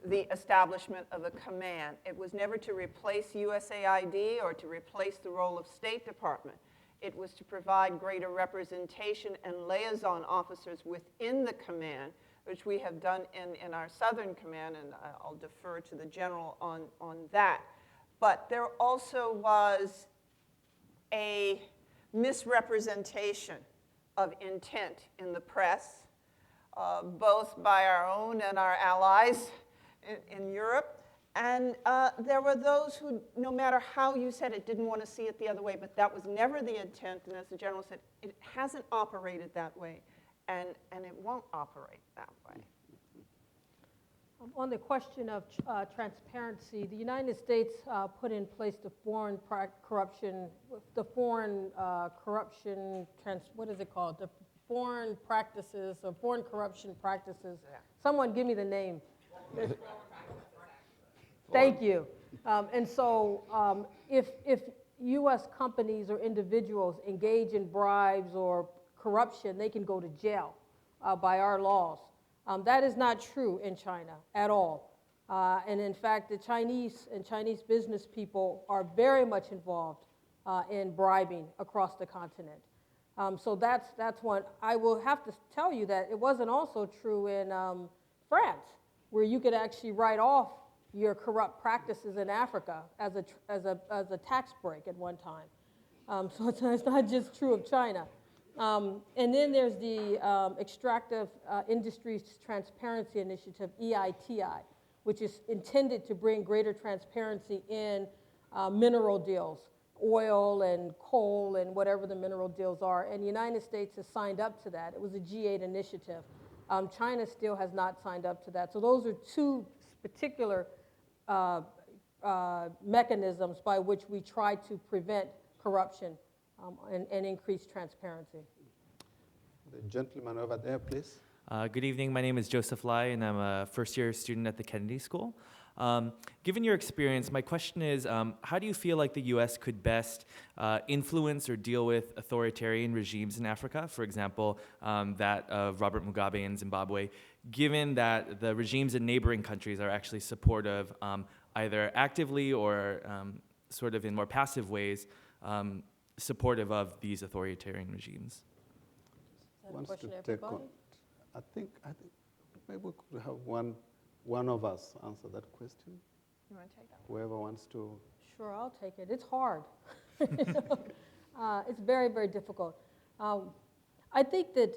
the establishment of a command. It was never to replace USAID or to replace the role of State Department. It was to provide greater representation and liaison officers within the command, which we have done in our Southern Command, and I'll defer to the general on that. But there also was a misrepresentation of intent in the press, both by our own and our allies in Europe. And there were those who, no matter how you said it, didn't want to see it the other way, but that was never the intent. And as the general said, it hasn't operated that way, and it won't operate that way. On the question of transparency, the United States put in place the foreign corruption, what is it called? The foreign practices or foreign corruption practices. Yeah. Someone give me the name. Thank you. And so if U.S. companies or individuals engage in bribes or corruption, they can go to jail by our laws. That is not true in China at all. And in fact, the Chinese and Chinese business people are very much involved in bribing across the continent. So that's one. I will have to tell you that it wasn't also true in France, where you could actually write off your corrupt practices in Africa as a tax break at one time. So it's not just true of China. And then there's the Extractive Industries Transparency Initiative, EITI, which is intended to bring greater transparency in mineral deals, oil and coal and whatever the mineral deals are. And the United States has signed up to that. It was a G8 initiative. China still has not signed up to that. So those are two particular mechanisms by which we try to prevent corruption and increase transparency. The gentleman over there, please. Good evening. My name is Joseph Lai, and I'm a first-year student at the Kennedy School. Given your experience, my question is, how do you feel like the U.S. could best influence or deal with authoritarian regimes in Africa, for example, that of Robert Mugabe in Zimbabwe, given that the regimes in neighboring countries are actually supportive, either actively or sort of in more passive ways, supportive of these authoritarian regimes? Wants to take on. I think maybe we could have one of us answer that question. You want to take that? Whoever wants to. Sure, I'll take it. It's hard. It's very, very difficult. I think that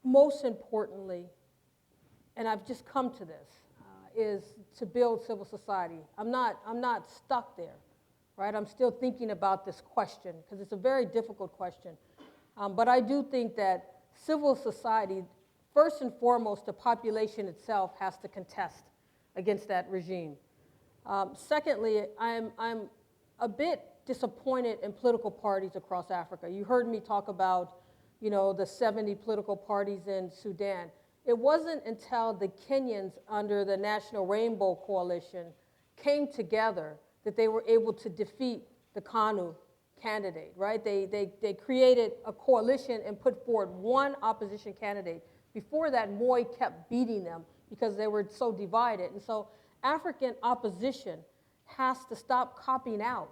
most importantly, and I've just come to this, is to build civil society. I'm not stuck there, right? I'm still thinking about this question because it's a very difficult question. But I do think that civil society, first and foremost, the population itself has to contest against that regime. Secondly, I'm a bit disappointed in political parties across Africa. You heard me talk about, the 70 political parties in Sudan. It wasn't until the Kenyans under the National Rainbow Coalition came together that they were able to defeat the KANU candidate, right? They created a coalition and put forward one opposition candidate. Before that, Moi kept beating them because they were so divided. And so African opposition has to stop copying out.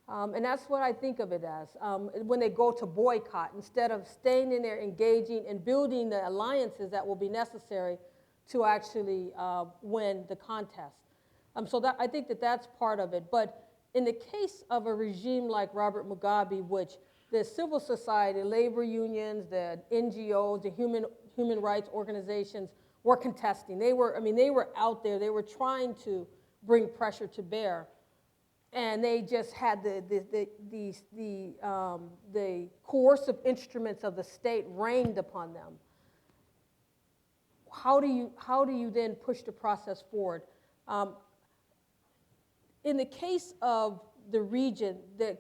And that's what I think of it as. When they go to boycott, instead of staying in there, engaging and building the alliances that will be necessary to actually win the contest. So I think that that's part of it. But in the case of a regime like Robert Mugabe, which the civil society, labor unions, the NGOs, the human rights organizations were contesting. They were out there. They were trying to bring pressure to bear, and they just had the coercive instruments of the state rained upon them. How do you then push the process forward? In the case of the region, the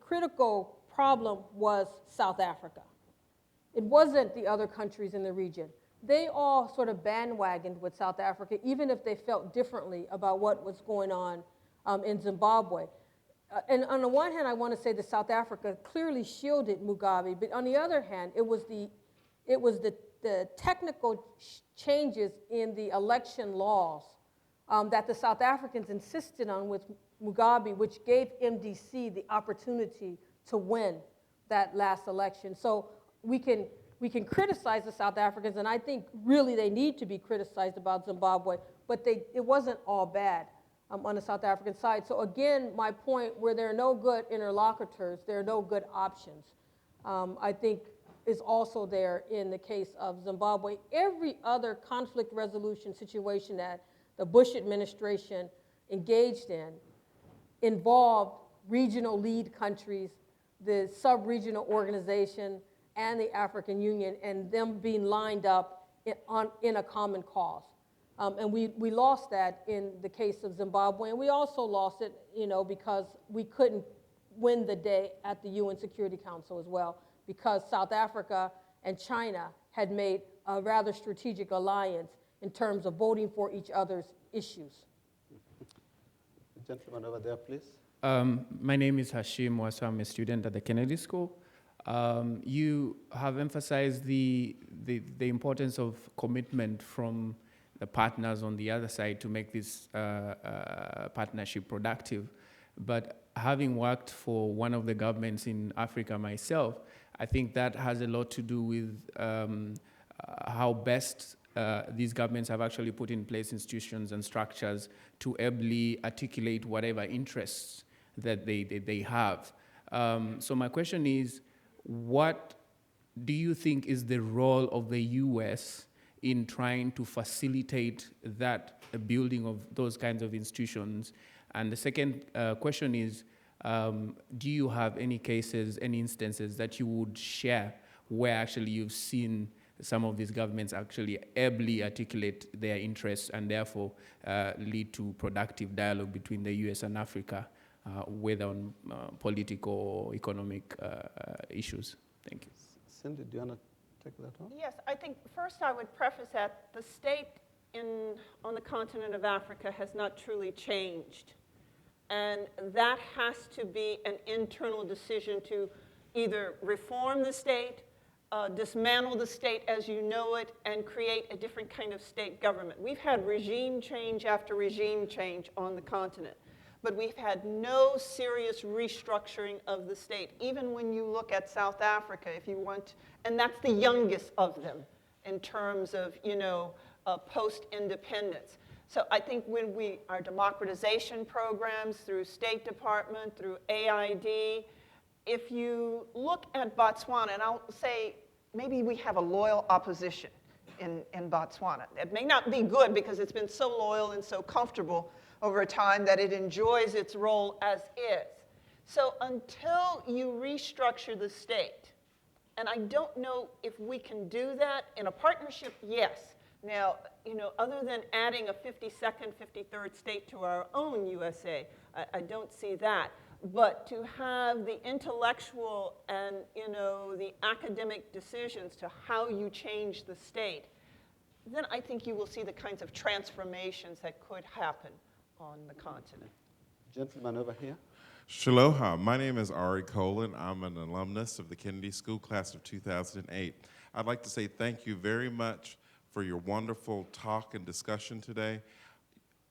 critical problem was South Africa. It wasn't the other countries in the region. They all sort of bandwagoned with South Africa, even if they felt differently about what was going on in Zimbabwe. And on the one hand, I want to say that South Africa clearly shielded Mugabe, but on the other hand, it was the technical changes in the election laws that the South Africans insisted on with Mugabe, which gave MDC the opportunity to win that last election. So we can criticize the South Africans, and I think really they need to be criticized about Zimbabwe, but it wasn't all bad on the South African side. So again, my point, where there are no good interlocutors, there are no good options, I think is also there in the case of Zimbabwe. Every other conflict resolution situation that the Bush administration engaged in involved regional lead countries, the sub-regional organization, and the African Union, and them being lined up in a common cause. And we lost that in the case of Zimbabwe, and we also lost it, because we couldn't win the day at the UN Security Council as well, because South Africa and China had made a rather strategic alliance in terms of voting for each other's issues. The gentleman over there, please. My name is Hashim Waso. I'm a student at the Kennedy School. You have emphasized the importance of commitment from the partners on the other side to make this partnership productive. But having worked for one of the governments in Africa myself, I think that has a lot to do with how best these governments have actually put in place institutions and structures to ably articulate whatever interests that they have. So my question is, what do you think is the role of the US in trying to facilitate that building of those kinds of institutions? And the second question is, do you have any cases, any instances that you would share where actually you've seen some of these governments actually ably articulate their interests and therefore lead to productive dialogue between the US and Africa, whether on political or economic issues? Thank you. Cindy, do you want to take that on? Yes, I think first I would preface that the state on the continent of Africa has not truly changed. And that has to be an internal decision to either reform the state, dismantle the state as you know it, and create a different kind of state government. We've had regime change after regime change on the continent, but we've had no serious restructuring of the state. Even when you look at South Africa, if you want, and that's the youngest of them in terms of, post-independence. So I think when our democratization programs through State Department, through AID, if you look at Botswana, and I'll say maybe we have a loyal opposition in Botswana. It may not be good because it's been so loyal and so comfortable over time that it enjoys its role as is. So until you restructure the state, and I don't know if we can do that in a partnership, yes. Now, other than adding a 52nd, 53rd state to our own USA, I don't see that. But to have the intellectual and, the academic decisions to how you change the state, then I think you will see the kinds of transformations that could happen on the continent. Gentleman over here. Shaloha, my name is Ari Colin. I'm an alumnus of the Kennedy School class of 2008. I'd like to say thank you very much for your wonderful talk and discussion today.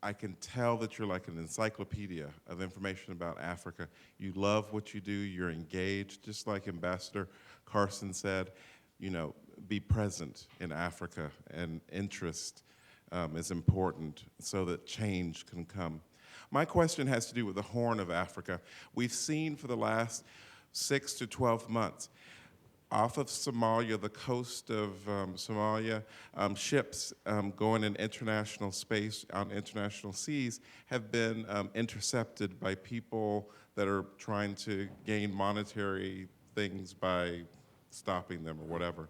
I can tell that you're like an encyclopedia of information about Africa. You love what you do, you're engaged, just like Ambassador Carson said, be present in Africa, and interest is important so that change can come. My question has to do with the Horn of Africa. We've seen for the last 6 to 12 months, off of Somalia, the coast of Somalia, ships going in international space, on international seas, have been intercepted by people that are trying to gain monetary things by stopping them or whatever.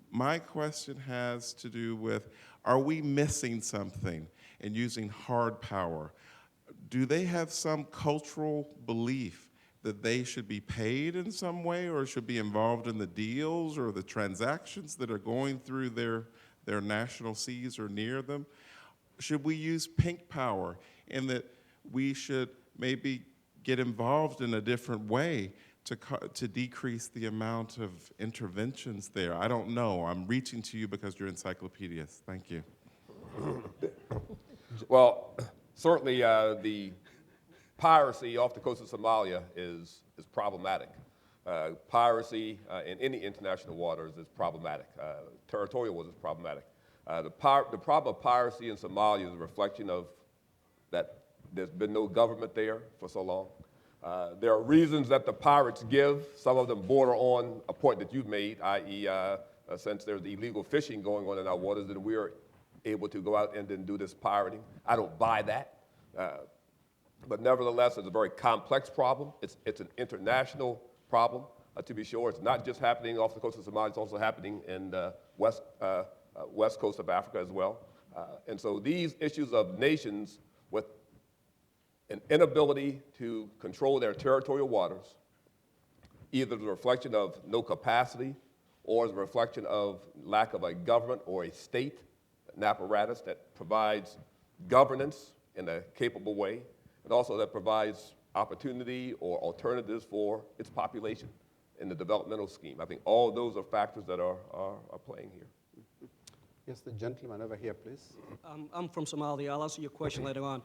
My question has to do with, are we missing something in using hard power? Do they have some cultural belief that they should be paid in some way or should be involved in the deals or the transactions that are going through their national seas or near them? Should we use pink power in that we should maybe get involved in a different way to decrease the amount of interventions there? I don't know. I'm reaching to you because you're encyclopedias. Thank you. Well, certainly the piracy off the coast of Somalia is problematic. Piracy in any international waters is problematic. Territorial waters is problematic. The problem of piracy in Somalia is a reflection of that there's been no government there for so long. There are reasons that the pirates give. Some of them border on a point that you've made, i.e. Since there's illegal fishing going on in our waters, that we're able to go out and then do this pirating. I don't buy that. But nevertheless, it's a very complex problem. It's an international problem, to be sure. It's not just happening off the coast of Somalia, it's also happening in the west coast of Africa as well. And so these issues of nations with an inability to control their territorial waters, either as a reflection of no capacity or as a reflection of lack of a government or a state, an apparatus that provides governance in a capable way, and also that provides opportunity or alternatives for its population in the developmental scheme. I think all of those are factors that are playing here. Yes, the gentleman over here, please. I'm from Somalia. I'll answer your question later on.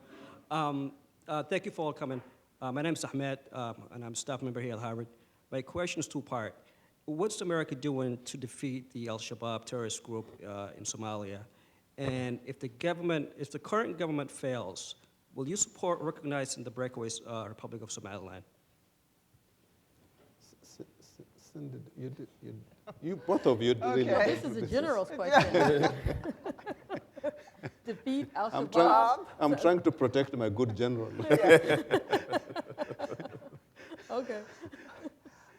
Thank you for all coming. My name is Ahmed, and I'm a staff member here at Harvard. My question is two-part. What's America doing to defeat the Al-Shabaab terrorist group in Somalia? And if the current government fails, will you support recognizing the breakaway Republic of Somaliland? Cindy, you both of you really. This is a general's question. Defeat Al-Shabaab. I'm trying to protect my good general. Okay.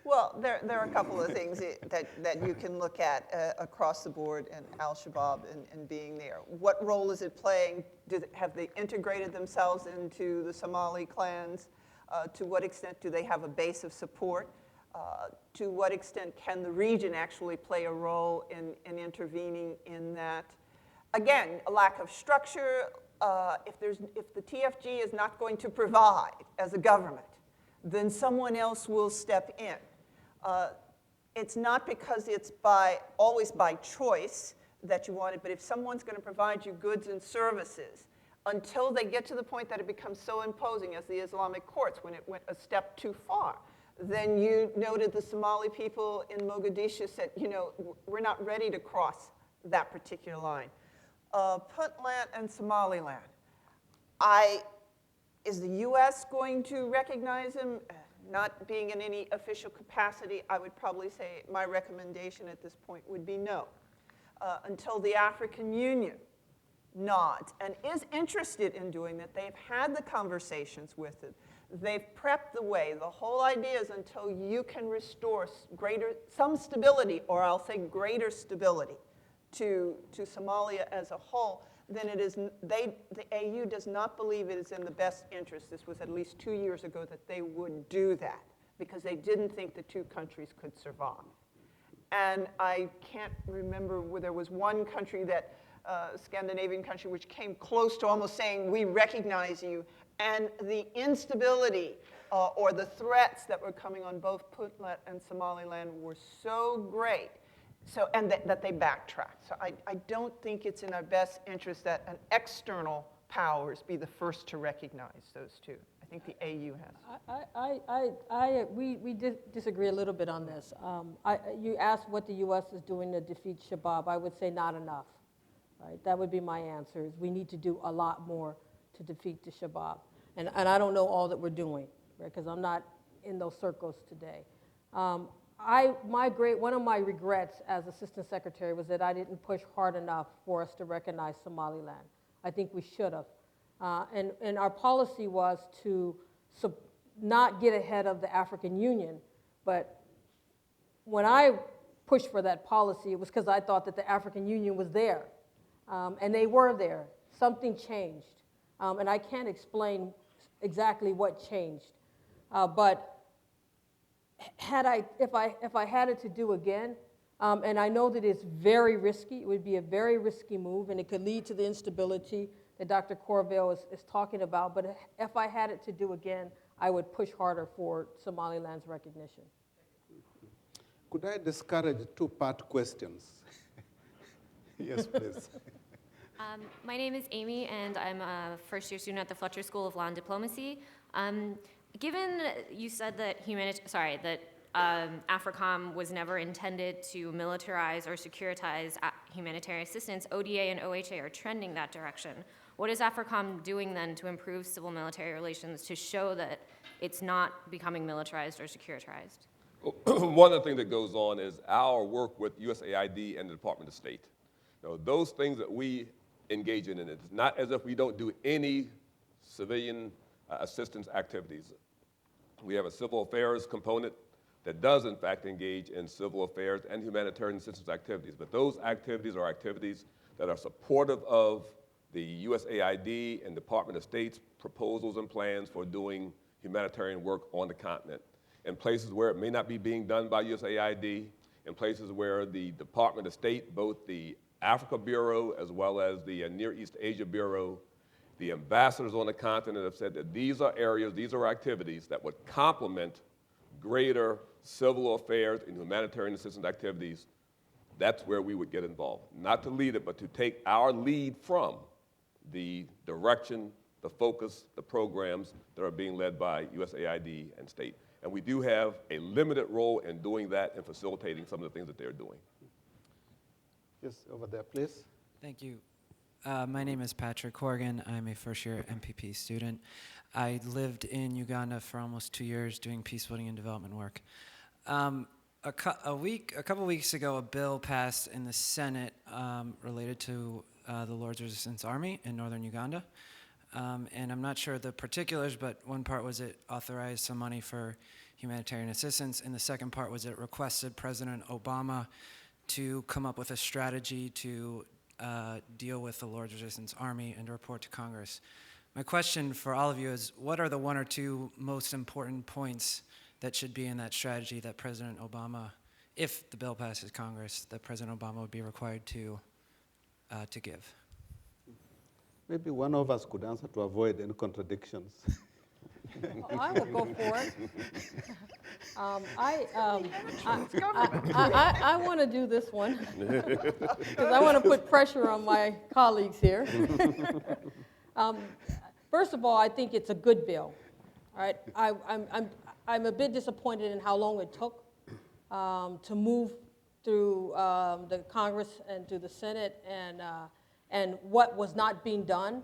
Well, there are a couple of things that you can look at across the board in Al-Shabaab and being there. What role is it playing? Have they integrated themselves into the Somali clans? To what extent do they have a base of support? To what extent can the region actually play a role in intervening in that? Again, a lack of structure. If the TFG is not going to provide as a government, then someone else will step in. It's not because it's always by choice that you want it, but if someone's going to provide you goods and services, until they get to the point that it becomes so imposing as the Islamic courts, when it went a step too far, then you noted the Somali people in Mogadishu said, you know, we're not ready to cross that particular line. Puntland and Somaliland. Is the U.S. going to recognize them? Not being in any official capacity, I would probably say my recommendation at this point would be no. Until the African Union nods and is interested in doing that, they've had the conversations with it. They've prepped the way. The whole idea is until you can restore some stability, or I'll say greater stability, to Somalia as a whole, then it is, the AU does not believe it is in the best interest. This was at least 2 years ago that they would do that because they didn't think the two countries could survive. And I can't remember where there was one country that, Scandinavian country, which came close to almost saying, we recognize you. And the instability or the threats that were coming on both Puntland and Somaliland were so great, and that they backtracked. So I don't think it's in our best interest that an external powers be the first to recognize those two. I think the AU has. We disagree a little bit on this. You asked what the U.S. is doing to defeat Shabab. I would say not enough. Right? That would be my answer, is we need to do a lot more to defeat the Shabab. And I don't know all that we're doing, right? Because I'm not in those circles today. One of my regrets as Assistant Secretary was that I didn't push hard enough for us to recognize Somaliland. I think we should have. And our policy was to not get ahead of the African Union, but when I pushed for that policy, it was because I thought that the African Union was there, and they were there. Something changed, and I can't explain exactly what changed, but if I had it to do again, and I know that it's very risky, it would be a very risky move, and it could lead to the instability that Dr. Courville is talking about, but if I had it to do again, I would push harder for Somaliland's recognition. Could I discourage two-part questions? Yes, please. My name is Amy, and I'm a first-year student at the Fletcher School of Law and Diplomacy. Given you said that AFRICOM was never intended to militarize or securitize humanitarian assistance, ODA and OHA are trending that direction. What is AFRICOM doing then to improve civil-military relations to show that it's not becoming militarized or securitized? One of the things that goes on is our work with USAID and the Department of State. You know, those things that we engage in, it's not as if we don't do any civilian assistance activities. We have a civil affairs component that does, in fact, engage in civil affairs and humanitarian assistance activities. But those activities are activities that are supportive of the USAID and Department of State's proposals and plans for doing humanitarian work on the continent. In places where it may not be being done by USAID, in places where the Department of State, both the Africa Bureau as well as the Near East Asia Bureau, the ambassadors on the continent have said that these are areas, these are activities that would complement greater civil affairs and humanitarian assistance activities. That's where we would get involved. Not to lead it, but to take our lead from the direction, the focus, the programs that are being led by USAID and state. And we do have a limited role in doing that and facilitating some of the things that they're doing. Yes, over there, please. Thank you. My name is Patrick Horgan. I'm a first-year MPP student. I lived in Uganda for almost 2 years doing peacebuilding and development work. A couple weeks ago, a bill passed in the Senate related to the Lord's Resistance Army in northern Uganda. And I'm not sure the particulars, but one part was it authorized some money for humanitarian assistance, and the second part was it requested President Obama to come up with a strategy to deal with the Lord's Resistance Army and to report to Congress. My question for all of you is, what are the one or two most important points that should be in that strategy that President Obama, if the bill passes Congress, that President Obama would be required to give? Maybe one of us could answer to avoid any contradictions. Oh, I will go for it. I want to do this one because I want to put pressure on my colleagues here. First of all, I think it's a good bill. All right, I'm a bit disappointed in how long it took to move through the Congress and through the Senate, and what was not being done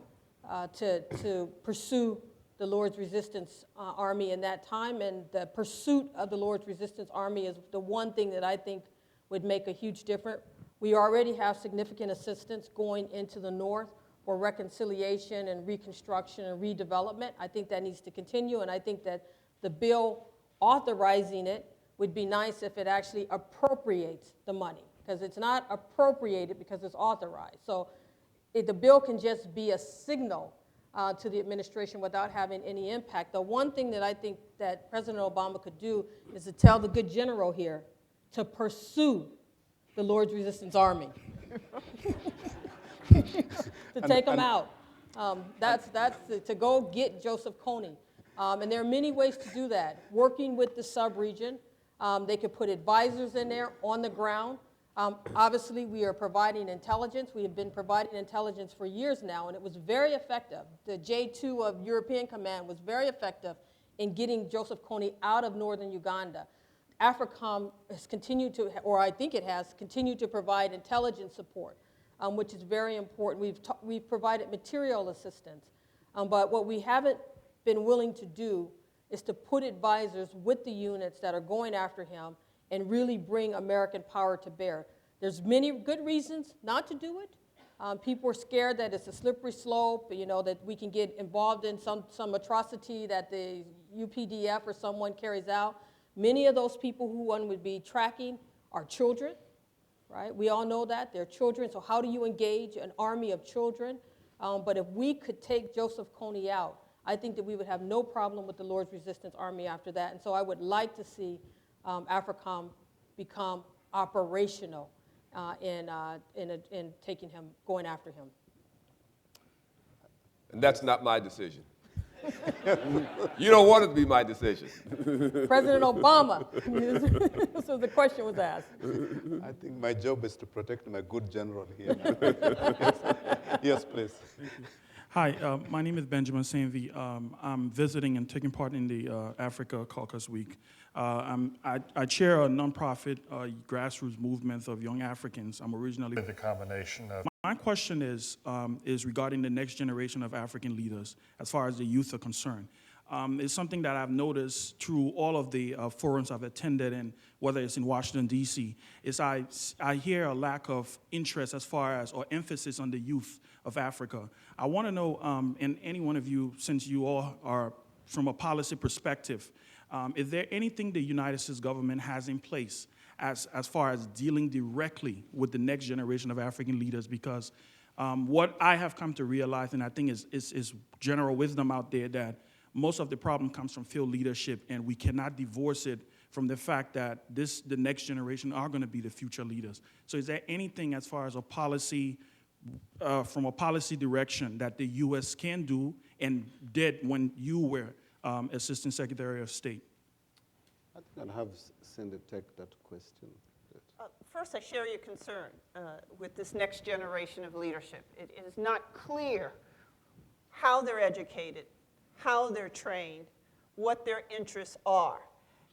to pursue the Lord's Resistance Army in that time. And the pursuit of the Lord's Resistance Army is the one thing that I think would make a huge difference. We already have significant assistance going into the north for reconciliation and reconstruction and redevelopment. I think that needs to continue, and I think that the bill authorizing it would be nice if it actually appropriates the money, because it's not appropriated because it's authorized. So the bill can just be a signal to the administration without having any impact. The one thing that I think that President Obama could do is to tell the good general here to pursue the Lord's Resistance Army, to take them out. That's to go get Joseph Kony. And there are many ways to do that. Working with the sub-region, they could put advisors in there on the ground. Obviously, we are providing intelligence. We have been providing intelligence for years now, and it was very effective. The J2 of European Command was very effective in getting Joseph Kony out of northern Uganda. AFRICOM has continued to, or I think it has, continued to provide intelligence support, which is very important. We've provided material assistance, but what we haven't been willing to do is to put advisors with the units that are going after him and really bring American power to bear. There's many good reasons not to do it. People are scared that it's a slippery slope, that we can get involved in some atrocity that the UPDF or someone carries out. Many of those people who one would be tracking are children, right? We all know that, they're children, so how do you engage an army of children? But if we could take Joseph Kony out, I think that we would have no problem with the Lord's Resistance Army after that. And so I would like to see AFRICOM become operational in taking him, going after him. And that's not my decision. You don't want it to be my decision. President Obama. So the question was asked. I think my job is to protect my good general here. Yes, please. Hi, my name is Benjamin Sanvi. I'm visiting and taking part in the Africa Caucus Week. I chair a nonprofit grassroots movement of young Africans. I'm originally The combination of My question is regarding the next generation of African leaders as far as the youth are concerned. It's something that I've noticed through all of the forums I've attended, and whether it's in Washington, D.C., is I hear a lack of interest as far as, or emphasis on the youth of Africa. I want to know, and any one of you, since you all are from a policy perspective, is there anything the United States government has in place as far as dealing directly with the next generation of African leaders? Because what I have come to realize, and I think is general wisdom out there, that most of the problem comes from field leadership, and we cannot divorce it from the fact that the next generation are going to be the future leaders. So is there anything as far as a policy, from a policy direction, that the U.S. can do and did when you were Assistant Secretary of State? I think I'll have Cindy take that question. First, I share your concern with this next generation of leadership. It is not clear how they're educated, how they're trained, what their interests are.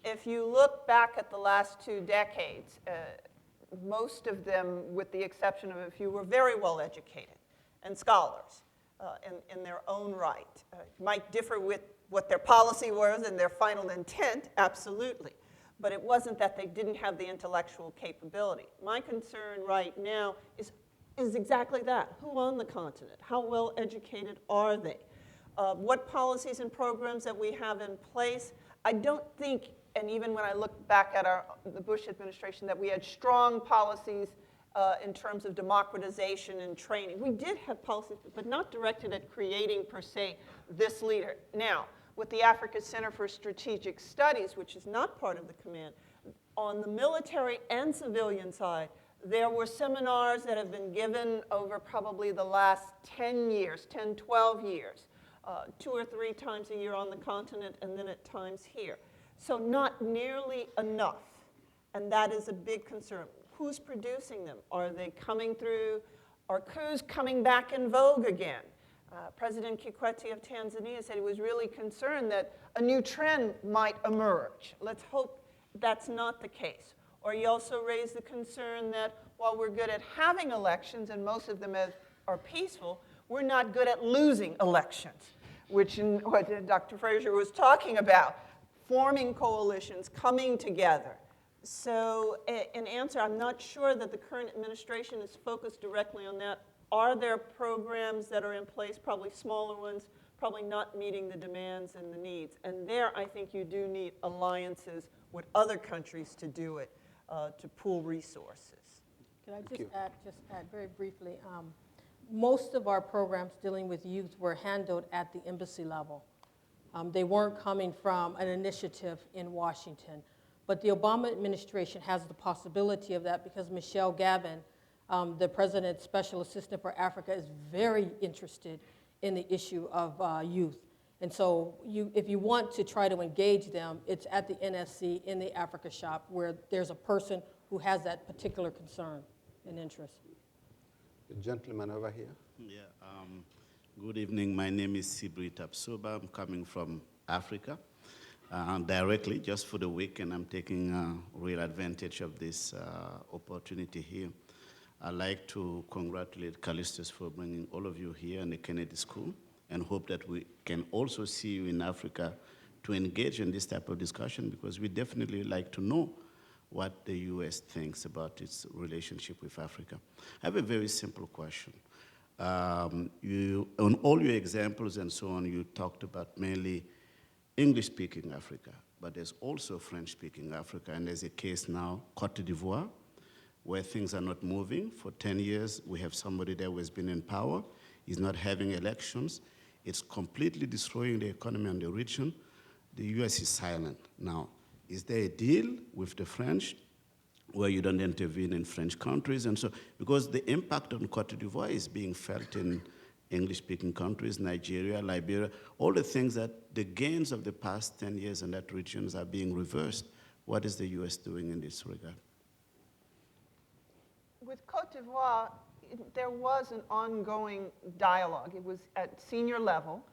If you look back at the last 2 decades, most of them, with the exception of a few, were very well educated and scholars in their own right. Might differ with what their policy was and their final intent, absolutely. But it wasn't that they didn't have the intellectual capability. My concern right now is exactly that. Who on the continent? How well educated are they? What policies and programs that we have in place? I don't think, and even when I look back at the Bush administration, that we had strong policies in terms of democratization and training. We did have policies, but not directed at creating, per se, this leader. Now, with the Africa Center for Strategic Studies, which is not part of the command, on the military and civilian side, there were seminars that have been given over probably the last 10 years, 10, 12 years, 2 or 3 times a year on the continent and then at times here. So not nearly enough, and that is a big concern. Who's producing them? Are they coming through? Are coups coming back in vogue again? President Kikwete of Tanzania said he was really concerned that a new trend might emerge. Let's hope that's not the case. Or he also raised the concern that while we're good at having elections, and most of them are peaceful, we're not good at losing elections, which is what Dr. Frazer was talking about, forming coalitions, coming together. So in answer, I'm not sure that the current administration is focused directly on that. Are there programs that are in place, probably smaller ones, probably not meeting the demands and the needs? And there, I think you do need alliances with other countries to do it, to pool resources. Can I just add very briefly? Most of our programs dealing with youth were handled at the embassy level. They weren't coming from an initiative in Washington. But the Obama administration has the possibility of that because Michelle Gavin, the President's Special Assistant for Africa, is very interested in the issue of youth. And so if you want to try to engage them, it's at the NSC in the Africa shop where there's a person who has that particular concern and interest. The gentleman over here. Yeah, good evening. My name is Sibri Tapsuba. I'm coming from Africa. Directly, just for the week, and I'm taking real advantage of this opportunity here. I'd like to congratulate Callistus for bringing all of you here in the Kennedy School, and hope that we can also see you in Africa to engage in this type of discussion, because we definitely like to know what the U.S. thinks about its relationship with Africa. I have a very simple question. On all your examples and so on, you talked about mainly English-speaking Africa, but there's also French-speaking Africa, and there's a case now, Côte d'Ivoire, where things are not moving. For 10 years, we have somebody there who has been in power. He's not having elections. It's completely destroying the economy and the region. The U.S. is silent. Now, is there a deal with the French where you don't intervene in French countries? And so, because the impact on Côte d'Ivoire is being felt in English-speaking countries, Nigeria, Liberia, all the things that the gains of the past 10 years in that region are being reversed. What is the U.S. doing in this regard? With Côte d'Ivoire, there was an ongoing dialogue. It was at senior level.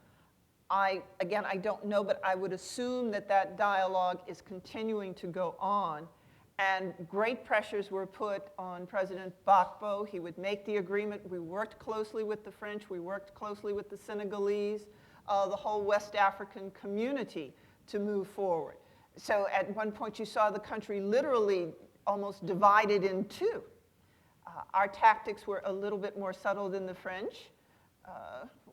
Again, I don't know, but I would assume that that dialogue is continuing to go on. And great pressures were put on President Gbagbo. He would make the agreement. We worked closely with the French. We worked closely with the Senegalese, the whole West African community to move forward. So at one point you saw the country literally almost divided in two. Our tactics were a little bit more subtle than the French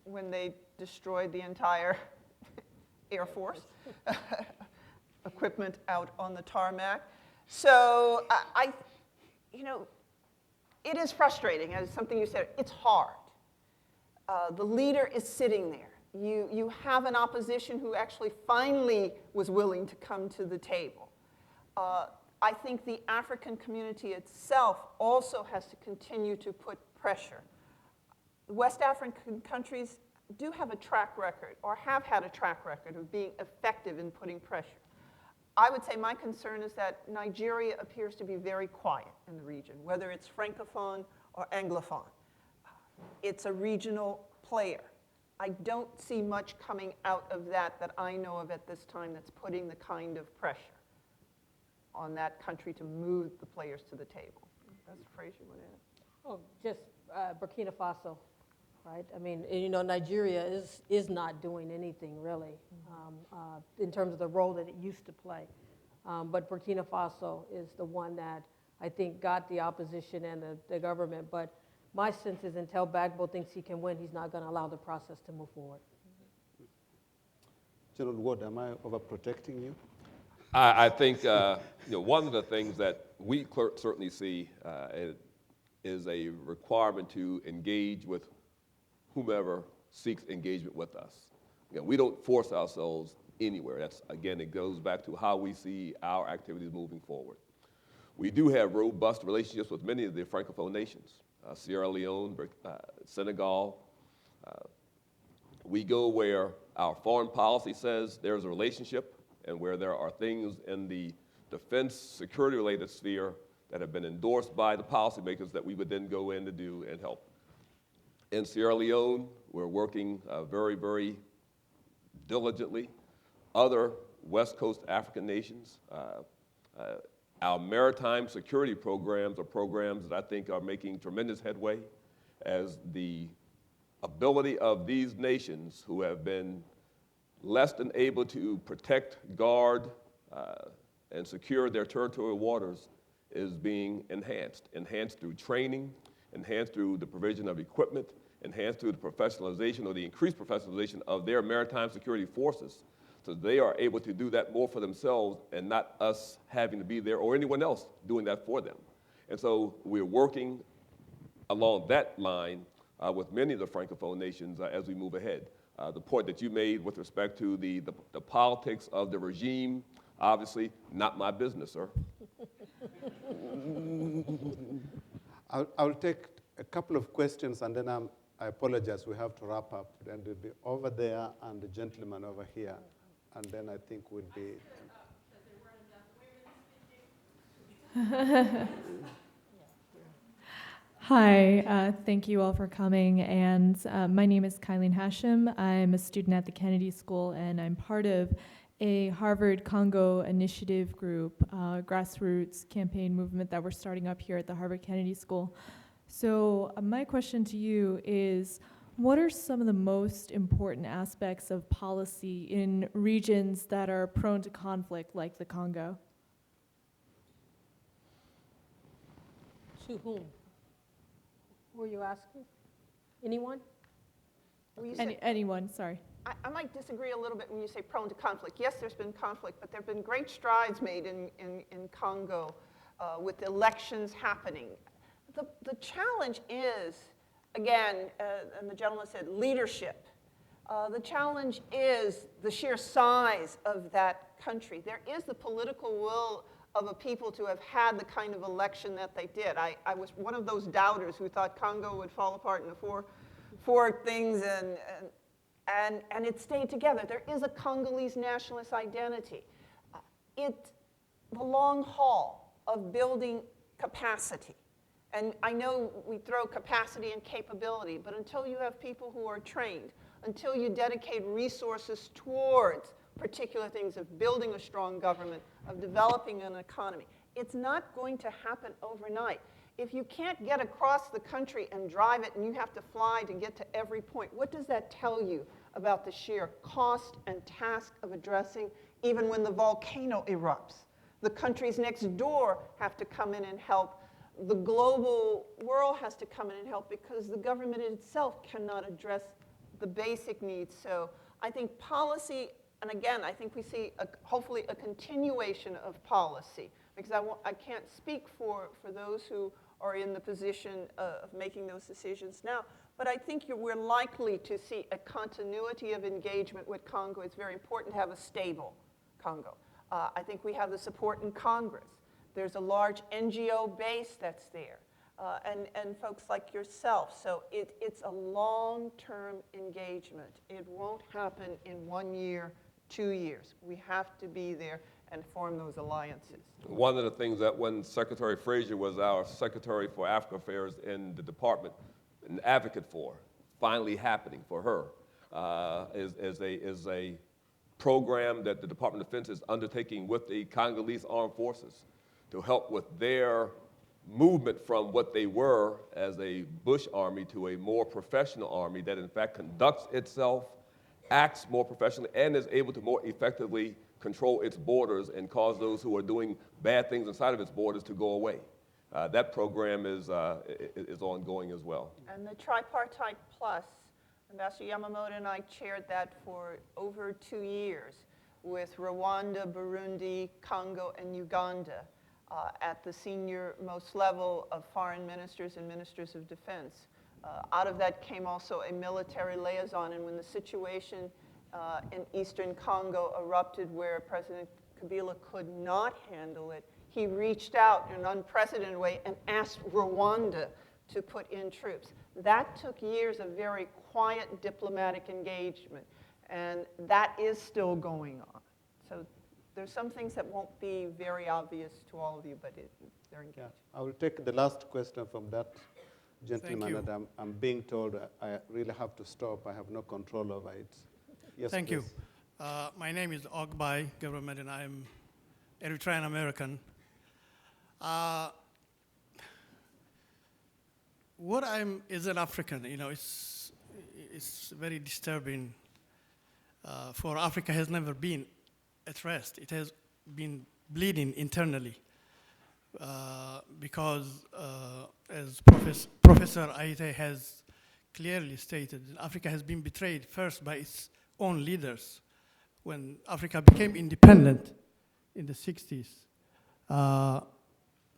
when they destroyed the entire Air Force equipment out on the tarmac. So it is frustrating, as something you said, it's hard. The leader is sitting there. You have an opposition who actually finally was willing to come to the table. I think the African community itself also has to continue to put pressure. West African countries do have a track record, or have had a track record, of being effective in putting pressure. I would say my concern is that Nigeria appears to be very quiet in the region, whether it's Francophone or Anglophone. It's a regional player. I don't see much coming out of that I know of at this time that's putting the kind of pressure on that country to move the players to the table. Professor Frazer, you want to add? Oh, just Burkina Faso, right? I mean, Nigeria is not doing anything really in terms of the role that it used to play. But Burkina Faso is the one that I think got the opposition and the government. But my sense is until Gbagbo thinks he can win, he's not going to allow the process to move forward. General Ward, am I overprotecting you? I think one of the things that we certainly see is a requirement to engage with whomever seeks engagement with us. We don't force ourselves anywhere. That's, again, it goes back to how we see our activities moving forward. We do have robust relationships with many of the Francophone nations, Sierra Leone, Senegal. We go where our foreign policy says there's a relationship and where there are things in the defense security-related sphere that have been endorsed by the policymakers that we would then go in to do and help. In Sierra Leone, we're working very, very diligently. Other West Coast African nations, our maritime security programs are programs that I think are making tremendous headway as the ability of these nations who have been less than able to protect, guard, and secure their territorial waters is being enhanced through training, enhanced through the provision of equipment, enhanced through the professionalization or the increased professionalization of their maritime security forces, so they are able to do that more for themselves and not us having to be there or anyone else doing that for them. And so we're working along that line with many of the Francophone nations as we move ahead. The point that you made with respect to the politics of the regime, obviously not my business, sir. I'll take a couple of questions, and then I apologize, we have to wrap up. And it'll be over there and the gentleman over here, and then I think we'll be... Hi, thank you all for coming, and my name is Kylene Hashim. I'm a student at the Kennedy School, and I'm part of a Harvard Congo Initiative group, grassroots campaign movement that we're starting up here at the Harvard Kennedy School. So my question to you is, what are some of the most important aspects of policy in regions that are prone to conflict like the Congo? To whom? Who are you asking? Anyone? Anyone, sorry. I might disagree a little bit when you say prone to conflict. Yes, there's been conflict, but there have been great strides made in Congo with elections happening. The challenge is, again, and the gentleman said, leadership. The challenge is the sheer size of that country. There is the political will of a people to have had the kind of election that they did. I was one of those doubters who thought Congo would fall apart into four things, and it stayed together. There is a Congolese nationalist identity. The long haul of building capacity. And I know we throw capacity and capability, but until you have people who are trained, until you dedicate resources towards particular things of building a strong government, of developing an economy, it's not going to happen overnight. If you can't get across the country and drive it and you have to fly to get to every point, what does that tell you about the sheer cost and task of addressing even when the volcano erupts? The countries next door have to come in and help. The global world has to come in and help because the government itself cannot address the basic needs. So I think policy, and again, I think we see hopefully a continuation of policy, because I can't speak for those who are in the position of making those decisions now, but I think we're likely to see a continuity of engagement with Congo. It's very important to have a stable Congo. I think we have the support in Congress. There's a large NGO base that's there, and folks like yourself. So it's a long-term engagement. It won't happen in 1 year, 2 years. We have to be there and form those alliances. One of the things that when Secretary Frazer was our Secretary for African Affairs in the department, an advocate for, finally happening for her, is a program that the Department of Defense is undertaking with the Congolese Armed Forces to help with their movement from what they were as a bush army to a more professional army that in fact conducts itself, acts more professionally, and is able to more effectively control its borders and cause those who are doing bad things inside of its borders to go away. That program is ongoing as well. And the Tripartite Plus, Ambassador Yamamoto and I chaired that for over 2 years with Rwanda, Burundi, Congo, and Uganda at the senior most level of foreign ministers and ministers of defense. Out of that came also a military liaison, and when the situation in eastern Congo erupted where President Coville could not handle it, he reached out in an unprecedented way and asked Rwanda to put in troops. That took years of very quiet diplomatic engagement, and that is still going on. So there's some things that won't be very obvious to all of you, but they're engaged. Yeah, I will take the last question from that gentleman, and I'm being told I really have to stop. I have no control over it. Yes, Thank please. you. My name is Ogbai Government, and I'm Eritrean American. What I'm is an African. You know, it's very disturbing. For Africa has never been at rest. It has been bleeding internally because, as Professor Aite has clearly stated, Africa has been betrayed first by its own leaders. When Africa became independent in the 60s,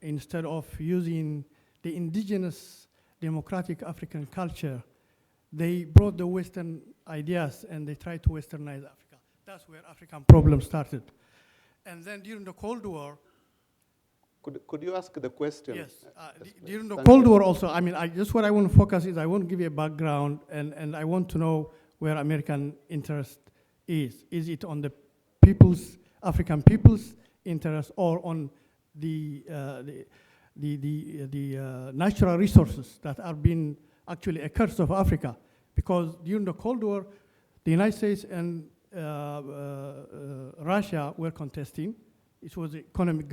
instead of using the indigenous democratic African culture, they brought the Western ideas and they tried to Westernize Africa. That's where African problem started. And then during the Cold War, could you ask the question? yes, Yes, during the Thank Cold you. War also, I mean, just what I want to focus is I want to give you a background, and I want to know where American interest is. Is it on the people's, African people's interest, or on the natural resources that are being actually a curse of Africa? Because during the Cold War, the United States and Russia were contesting. It was an economic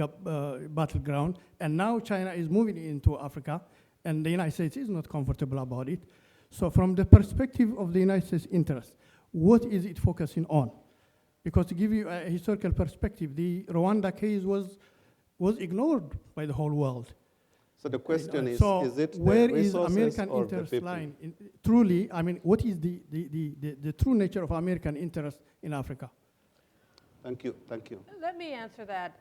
battleground, and now China is moving into Africa, and the United States is not comfortable about it. So from the perspective of the United States interest, what is it focusing on? Because to give you a historical perspective, the Rwanda case was ignored by the whole world. So the question is it where the is resources American or the interest people? lying? Truly, I mean, what is the true nature of American interest in Africa? Thank you, thank you. Let me answer that.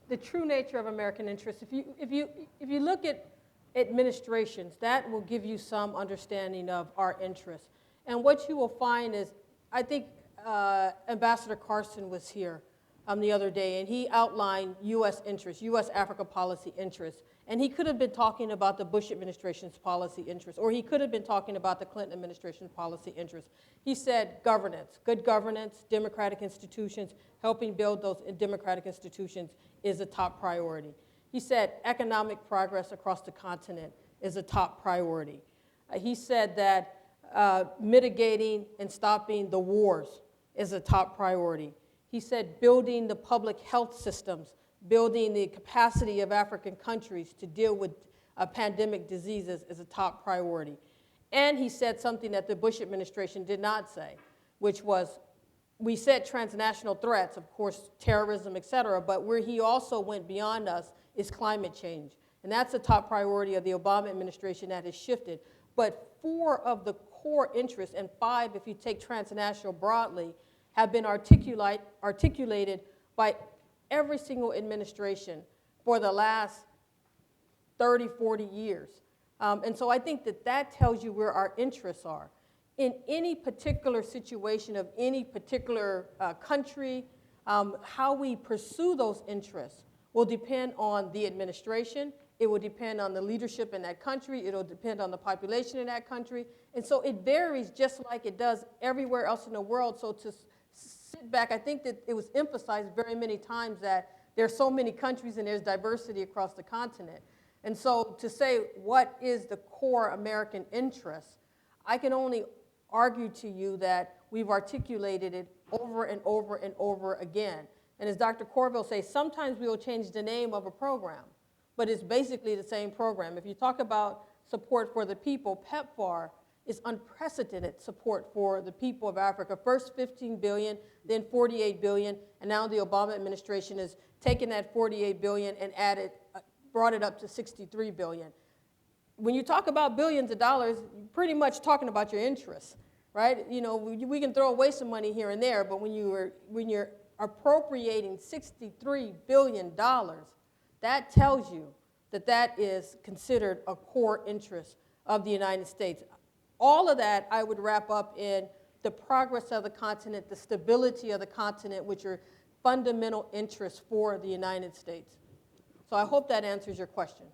The true nature of American interest, if you look at administrations, that will give you some understanding of our interests. And what you will find is, I think Ambassador Carson was here the other day, and he outlined U.S. interests, U.S. Africa policy interests. And he could have been talking about the Bush administration's policy interests, or he could have been talking about the Clinton administration's policy interests. He said governance, good governance, democratic institutions, helping build those democratic institutions is a top priority. He said economic progress across the continent is a top priority. He said that mitigating and stopping the wars is a top priority. He said building the public health systems, building the capacity of African countries to deal with pandemic diseases is a top priority. And he said something that the Bush administration did not say, which was, we said transnational threats, of course, terrorism, et cetera, but where he also went beyond us is climate change. And that's a top priority of the Obama administration that has shifted. But 4 of the core interests, and 5 if you take transnational broadly, have been articulated by every single administration for the last 30, 40 years. And so I think that tells you where our interests are. In any particular situation of any particular country, how we pursue those interests will depend on the administration. It will depend on the leadership in that country. It will depend on the population in that country. And so it varies just like it does everywhere else in the world. So to sit back, I think that it was emphasized very many times that there are so many countries and there's diversity across the continent. And so to say what is the core American interest, I can only argue to you that we've articulated it over and over and over again. And as Dr. Courville says, sometimes we will change the name of a program, but it's basically the same program. If you talk about support for the people, PEPFAR is unprecedented support for the people of Africa. First 15 billion, then 48 billion, and now the Obama administration has taken that 48 billion and brought it up to 63 billion. When you talk about billions of dollars, you're pretty much talking about your interests, right? You know, we can throw away some money here and there, but when you're appropriating $63 billion, that tells you that is considered a core interest of the United States. All of that I would wrap up in the progress of the continent, the stability of the continent, which are fundamental interests for the United States. So I hope that answers your question.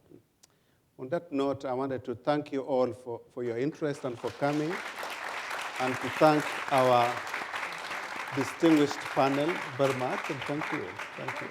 On that note, I wanted to thank you all for your interest and for coming, and to thank our distinguished panel very much, and thank you. Thank you.